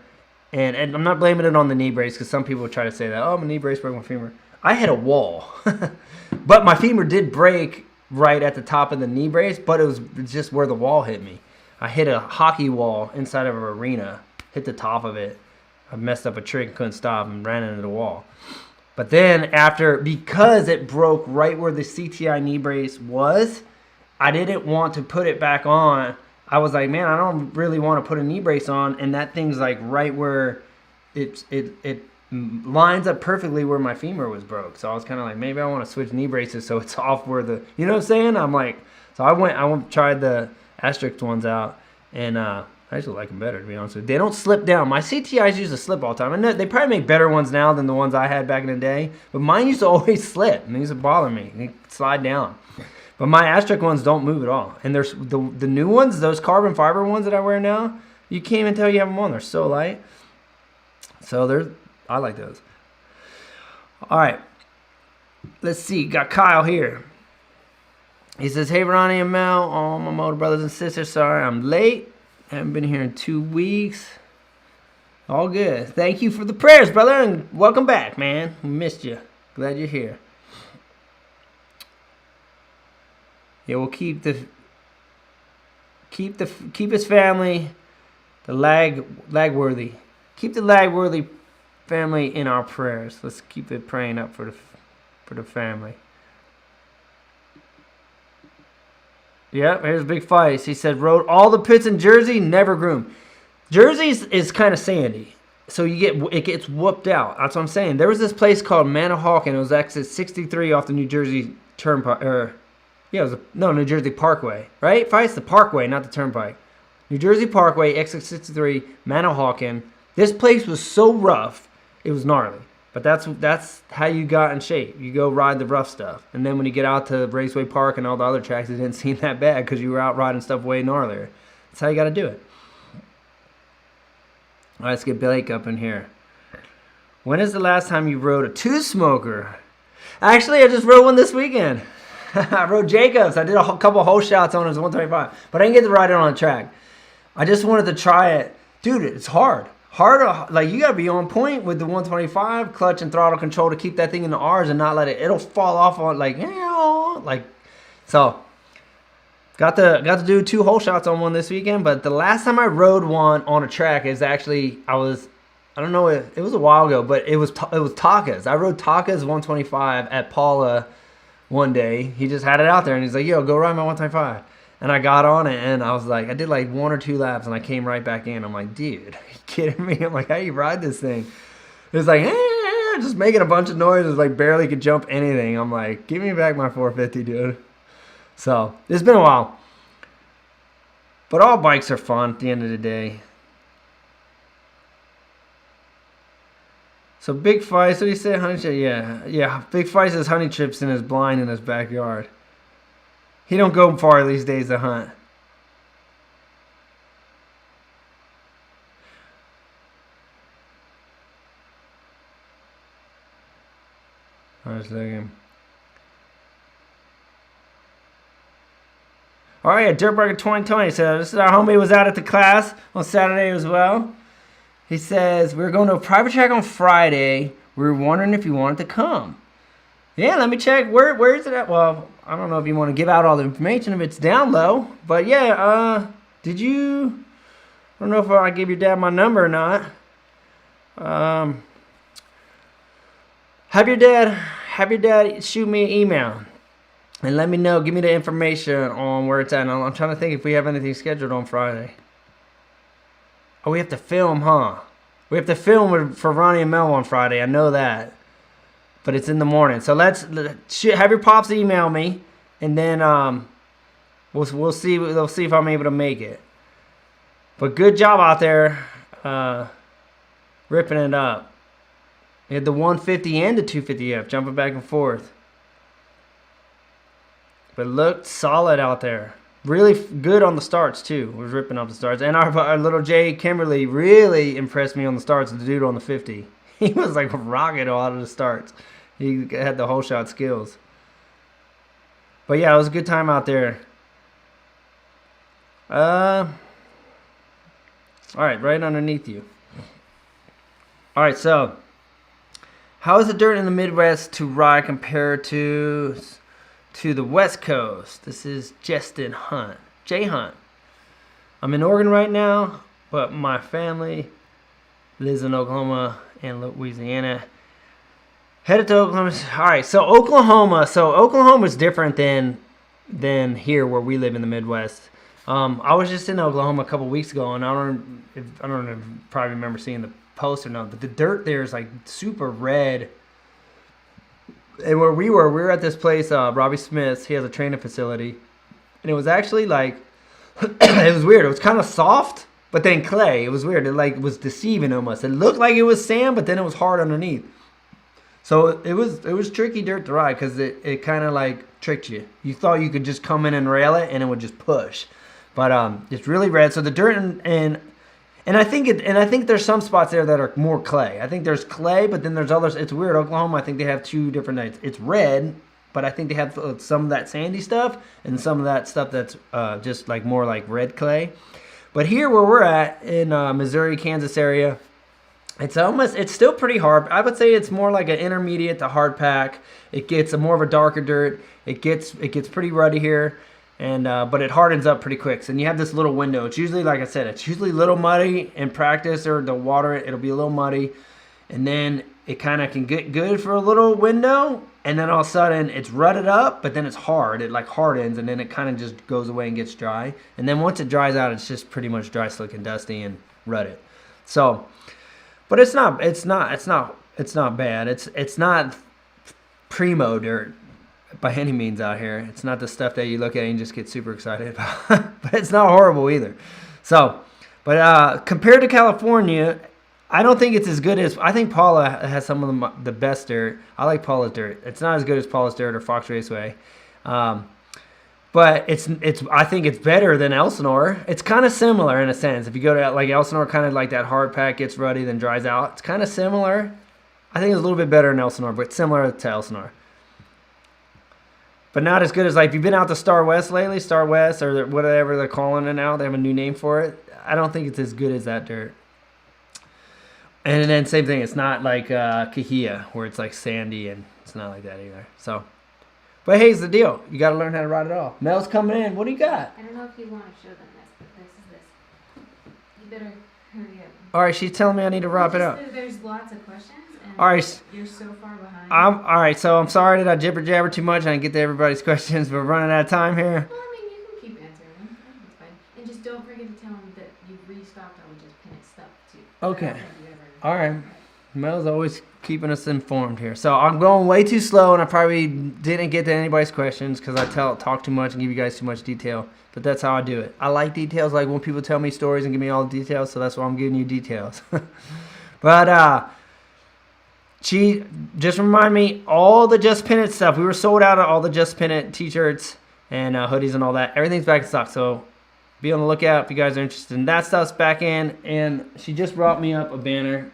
and I'm not blaming it on the knee brace, because some people try to say that, oh, my knee brace broke my femur. I hit a wall. But my femur did break right at the top of the knee brace, but it was just where the wall hit me. I hit a hockey wall inside of an arena. Hit the top of it. I messed up a trick, couldn't stop, and ran into the wall. But then because it broke right where the CTI knee brace was, I didn't want to put it back on. I was like, man, I don't really want to put a knee brace on, and that thing's like right where it lines up perfectly where my femur was broke. So I was kind of like, maybe I want to switch knee braces so it's off where you know what I'm saying? I'm like, so I tried the asterisk ones out, and I actually like them better, to be honest with you. They don't slip down. My CTIs used to slip all the time. And they probably make better ones now than the ones I had back in the day. But mine used to always slip. And these would bother me. They slide down. But my asterisk ones don't move at all. And there's the new ones, those carbon fiber ones that I wear now, you can't even tell you have them on. They're so light. So I like those. All right. Let's see. Got Kyle here. He says, hey, Ronnie and Mel, all my motor brothers and sisters. Sorry I'm late. Haven't been here in 2 weeks. All good. Thank you for the prayers, brother, and welcome back, man. We missed you. Glad you're here. Yeah, we'll keep his family, the Lagworthy. Keep the Lagworthy family in our prayers. Let's keep it praying up for the family. Yep, here's Big Feist. He said, rode all the pits in Jersey, never groomed. Jersey is kind of sandy, so it gets whooped out. That's what I'm saying. There was this place called Manahawk, and it was exit 63 off the New Jersey Turnpike. New Jersey Parkway, right? Feist, the Parkway, not the Turnpike. New Jersey Parkway, exit 63, Manahawkin. This place was so rough, it was gnarly. But that's how you got in shape. You go ride the rough stuff. And then when you get out to Raceway Park and all the other tracks, it didn't seem that bad because you were out riding stuff way gnarlier. That's how you got to do it. All right, let's get Blake up in here. When is the last time you rode a two-smoker? Actually, I just rode one this weekend. I rode Jacobs. I did a couple hole shots on his 125. But I didn't get to ride it on the track. I just wanted to try it. Dude, it's hard. Like, you got to be on point with the 125 clutch and throttle control to keep that thing in the R's and not let it'll fall off on, so got to do 2 hole shots on one this weekend. But the last time I rode one on a track is actually, I don't know, it was a while ago, but it was Taka's. I rode Taka's 125 at Paula one day. He just had it out there and he's like, yo, go ride my 125. And I got on it, and I was like, I did like 1 or 2 laps, and I came right back in. I'm like, dude, are you kidding me? I'm like, how you ride this thing? It was like, just making a bunch of noises, like barely could jump anything. I'm like, give me back my 450, dude. So, it's been a while. But all bikes are fun at the end of the day. So, Big Feist, what did he say? Honey chip? Yeah. Big Feist has honey chips in his blind in his backyard. He don't go far these days to hunt. I was looking. All right, Dirtburger 2020 says, this is our homie was out at the class on Saturday as well. He says, we're going to a private track on Friday. We were wondering if you wanted to come. Yeah, let me check. Where is it at? Well, I don't know if you want to give out all the information if it's down low. But yeah, I don't know if I gave your dad my number or not. Have your dad shoot me an email and let me know. Give me the information on where it's at. I'm trying to think if we have anything scheduled on Friday. Oh, we have to film, huh? We have to film for Ronnie and Mel on Friday. I know that. But it's in the morning. So let's have your pops email me, and then we'll see if I'm able to make it. But good job out there, ripping it up. We had the 150 and the 250F jumping back and forth. But looked solid out there. Really good on the starts too. Was ripping up the starts, and our little Jay Kimberly really impressed me on the starts. The dude on the 50, he was like a rocket out of the starts. He had the whole shot skills. But yeah, it was a good time out there. All right, right underneath you. All right, so how is the dirt in the Midwest to ride compared to the West Coast? This is Justin Hunt. Jay Hunt. I'm in Oregon right now, but my family lives in Oklahoma and Louisiana. Headed to Oklahoma. All right, so Oklahoma. So Oklahoma is different than here where we live in the Midwest. I was just in Oklahoma a couple weeks ago, and I don't know if you probably remember seeing the post or not, but the dirt there is like super red. And where we were at this place, Robbie Smith's. He has a training facility, and it was actually like it was weird. It was kind of soft, but then clay. It was weird. It like was deceiving almost. It looked like it was sand, but then it was hard underneath. So it was tricky dirt to ride because it kind of like tricked you. You thought you could just come in and rail it and it would just push. But it's really red. So the dirt in And I think there's some spots there that are more clay. I think there's clay, but then there's others. It's weird. Oklahoma, I think they have two different nights. It's red, but I think they have some of that sandy stuff and some of that stuff that's just like more like red clay. But here where we're at in Missouri, Kansas area, it's still pretty hard. I would say it's more like an intermediate to hard pack. It gets more of a darker dirt. It gets pretty ruddy here. And but it hardens up pretty quick. And you have this little window. It's usually, like I said, it's usually a little muddy in practice, or the water, it'll be a little muddy. And then it kind of can get good for a little window. And then all of a sudden it's rutted up, but then it's hard. It like hardens, and then it kind of just goes away and gets dry. And then once it dries out, it's just pretty much dry, slick, and dusty and rutted. So, but it's not bad. It's not primo dirt by any means out here. It's not the stuff that you look at and just get super excited about. But it's not horrible either. So, but compared to California, I don't think it's as good as, I think Paula has some of the best dirt. I like Paula's dirt. It's not as good as Paula's dirt or Fox Raceway. But I think it's better than Elsinore. It's kind of similar in a sense. If you go to like Elsinore, kind of like that hard pack gets ruddy, then dries out. It's kind of similar. I think it's a little bit better in Elsinore, but similar to Elsinore. But not as good as, like, if you've been out to Star West lately, Star West, or whatever they're calling it now, they have a new name for it. I don't think it's as good as that dirt. And then same thing, it's not like Kahia, where it's like sandy, and it's not like that either. So, but hey, here's the deal. You got to learn how to ride it all. Mel's coming in. What do you got? I don't know if you want to show them this, but this is this. You better hurry up. All right, she's telling me I need to wrap it up. There's lots of questions, and all right, you're so far behind. all right, so I'm sorry that I jibber jabber too much. I didn't get to everybody's questions. We're running out of time here. Well, I mean, you can keep answering them. That's fine. And just don't forget to tell them that you've restocked all the just pin it stuff, too. Okay. All right. Mel's always keeping us informed here. So I'm going way too slow, and I probably didn't get to anybody's questions because I talk too much and give you guys too much detail. But that's how I do it. I like details, like when people tell me stories and give me all the details, so that's why I'm giving you details. But she just remind me, all the Just Pin It stuff. We were sold out of all the Just Pin It t-shirts and hoodies and all that. Everything's back in stock, so be on the lookout if you guys are interested in that stuff's back in. And she just brought me up a banner.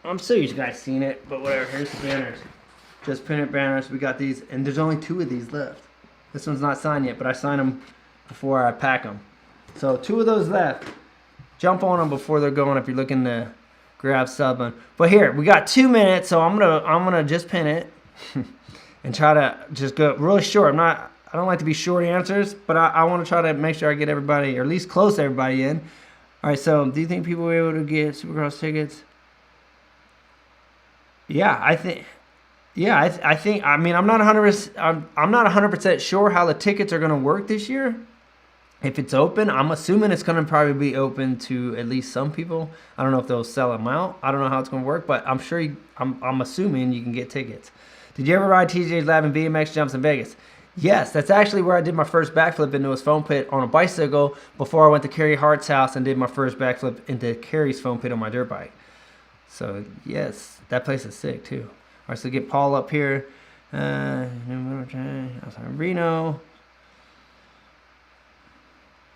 I'm sure you guys seen it, but whatever. Here's the banners. Just Pin It banners. We got these, and there's only 2 of these left. This one's not signed yet, but I sign them before I pack them. So 2 of those left. Jump on them before they're going if you're looking to grab something. But here, we got 2 minutes, so I'm gonna just pin it and try to just go really short. I don't like to be short answers, but I want to try to make sure I get everybody, or at least close everybody in. All right, so do you think people will be able to get Supercross tickets? Yeah, I think. Yeah, I think. I mean, I'm not 100% sure how the tickets are going to work this year. If it's open, I'm assuming it's going to probably be open to at least some people. I don't know if they'll sell them out. I don't know how it's going to work, but I'm sure. I'm assuming you can get tickets. Did you ever ride TJ's Lab and BMX jumps in Vegas? Yes, that's actually where I did my first backflip into his foam pit on a bicycle before I went to Carrie Hart's house and did my first backflip into Carrie's foam pit on my dirt bike. So, yes, that place is sick, too. All right, so get Paul up here. Reno.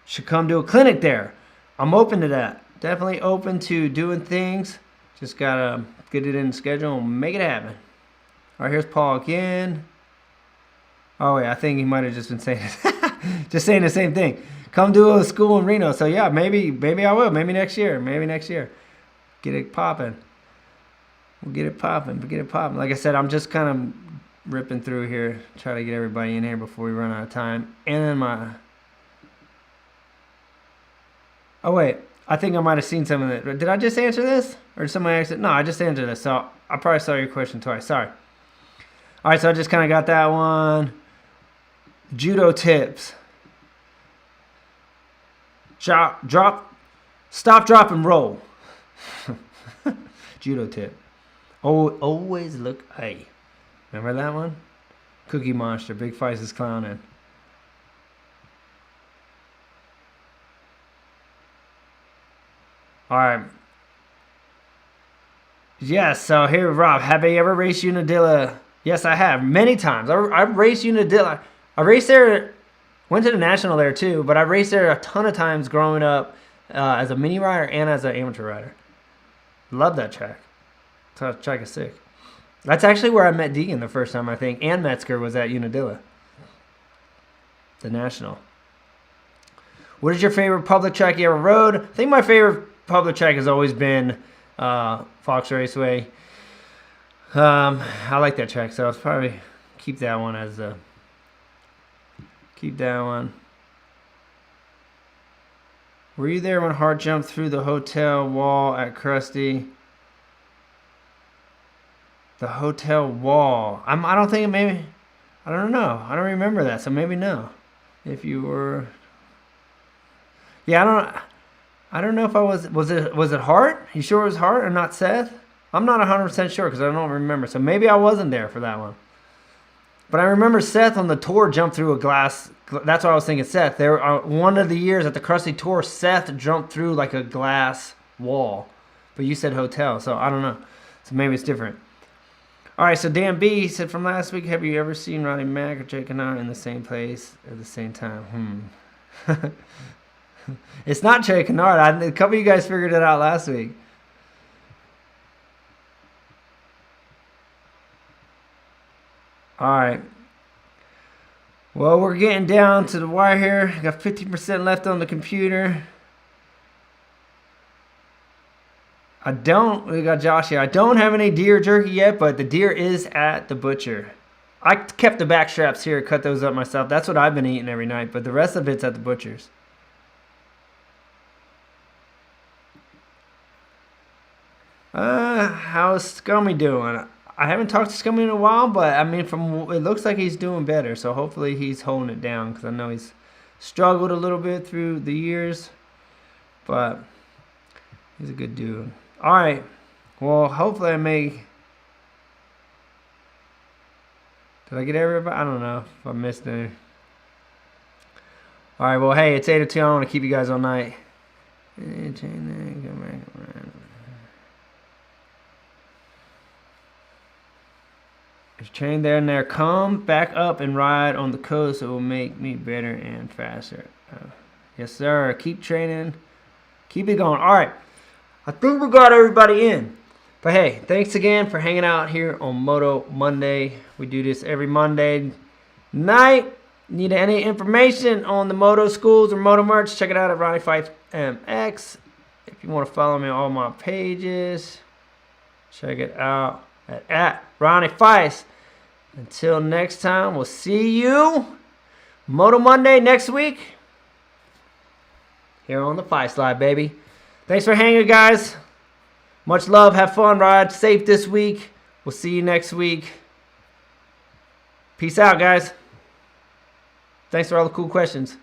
Should come do a clinic there. I'm open to that. Definitely open to doing things. Just got to get it in the schedule and make it happen. All right, here's Paul again. Oh, wait, I think he might have just been saying just saying the same thing. Come do a school in Reno. So, yeah, maybe I will. Maybe next year. Get it popping. We'll get it popping. Like I said, I'm just kind of ripping through here, try to get everybody in here before we run out of time. And then oh, wait. I think I might have seen some of it. Did I just answer this? Or did somebody ask it? No, I just answered this. So I probably saw your question twice. Sorry. All right, so I just kind of got that one. Judo tips. Stop, drop, and roll. Judo tip. Oh, always look. Hey, remember that one? Cookie Monster. Big Feist is clowning. All right. Yes. So here, Rob. Have I ever raced Unadilla? Yes, I have many times. I've raced Unadilla. I raced there. Went to the national there too, but I raced there a ton of times growing up. as a mini rider and as an amateur rider. Love that track. That track is sick. That's actually where I met Deegan the first time, I think, and Metzger was at Unadilla, the National. What is your favorite public track you ever rode? I think my favorite public track has always been Fox Raceway. I like that track, so I'll probably keep that one as a... Keep that one. Were you there when Hart jumped through the hotel wall at Krusty? The hotel wall. I don't think maybe... I don't know. I don't remember that, so maybe no. If you were... Yeah, I don't know if I was... Was it Hart? You sure it was Hart or not Seth? I'm not 100% sure because I don't remember. So maybe I wasn't there for that one. But I remember Seth on the tour jumped through a glass. That's what I was thinking, Seth. There, one of the years at the Krusty Tour, Seth jumped through like a glass wall. But you said hotel, so I don't know. So maybe it's different. All right, so Dan B said, from last week, have you ever seen Ronnie Mac or Jake Kennard in the same place at the same time? It's not Jake Kennard. A couple of you guys figured it out last week. All right. Well, we're getting down to the wire here. I got 50% left on the computer. We got Josh here. I don't have any deer jerky yet, but the deer is at the butcher. I kept the back straps here, cut those up myself. That's what I've been eating every night, but the rest of it's at the butcher's. How's Scummy doing? I haven't talked to Scummy in a while, but I mean, it looks like he's doing better. So hopefully he's holding it down because I know he's struggled a little bit through the years, but he's a good dude. All right. Well, hopefully I may. Did I get everybody? I don't know if I missed any. All right. Well, hey, it's 8:02. I don't want to keep you guys all night. If train there and there, come back up and ride on the coast. It will make me better and faster. Yes, sir. Keep training. Keep it going. All right. I think we got everybody in. But hey, thanks again for hanging out here on Moto Monday. We do this every Monday night. Need any information on the Moto schools or Moto merch? Check it out at Ronnie Faisst MX. If you want to follow me on all my pages, check it out at Ronnie Faisst. Until next time, we'll see you Moto Monday next week here on the Faisst Live, baby. Thanks for hanging, guys. Much love. Have fun. Ride safe this week. We'll see you next week. Peace out, guys. Thanks for all the cool questions.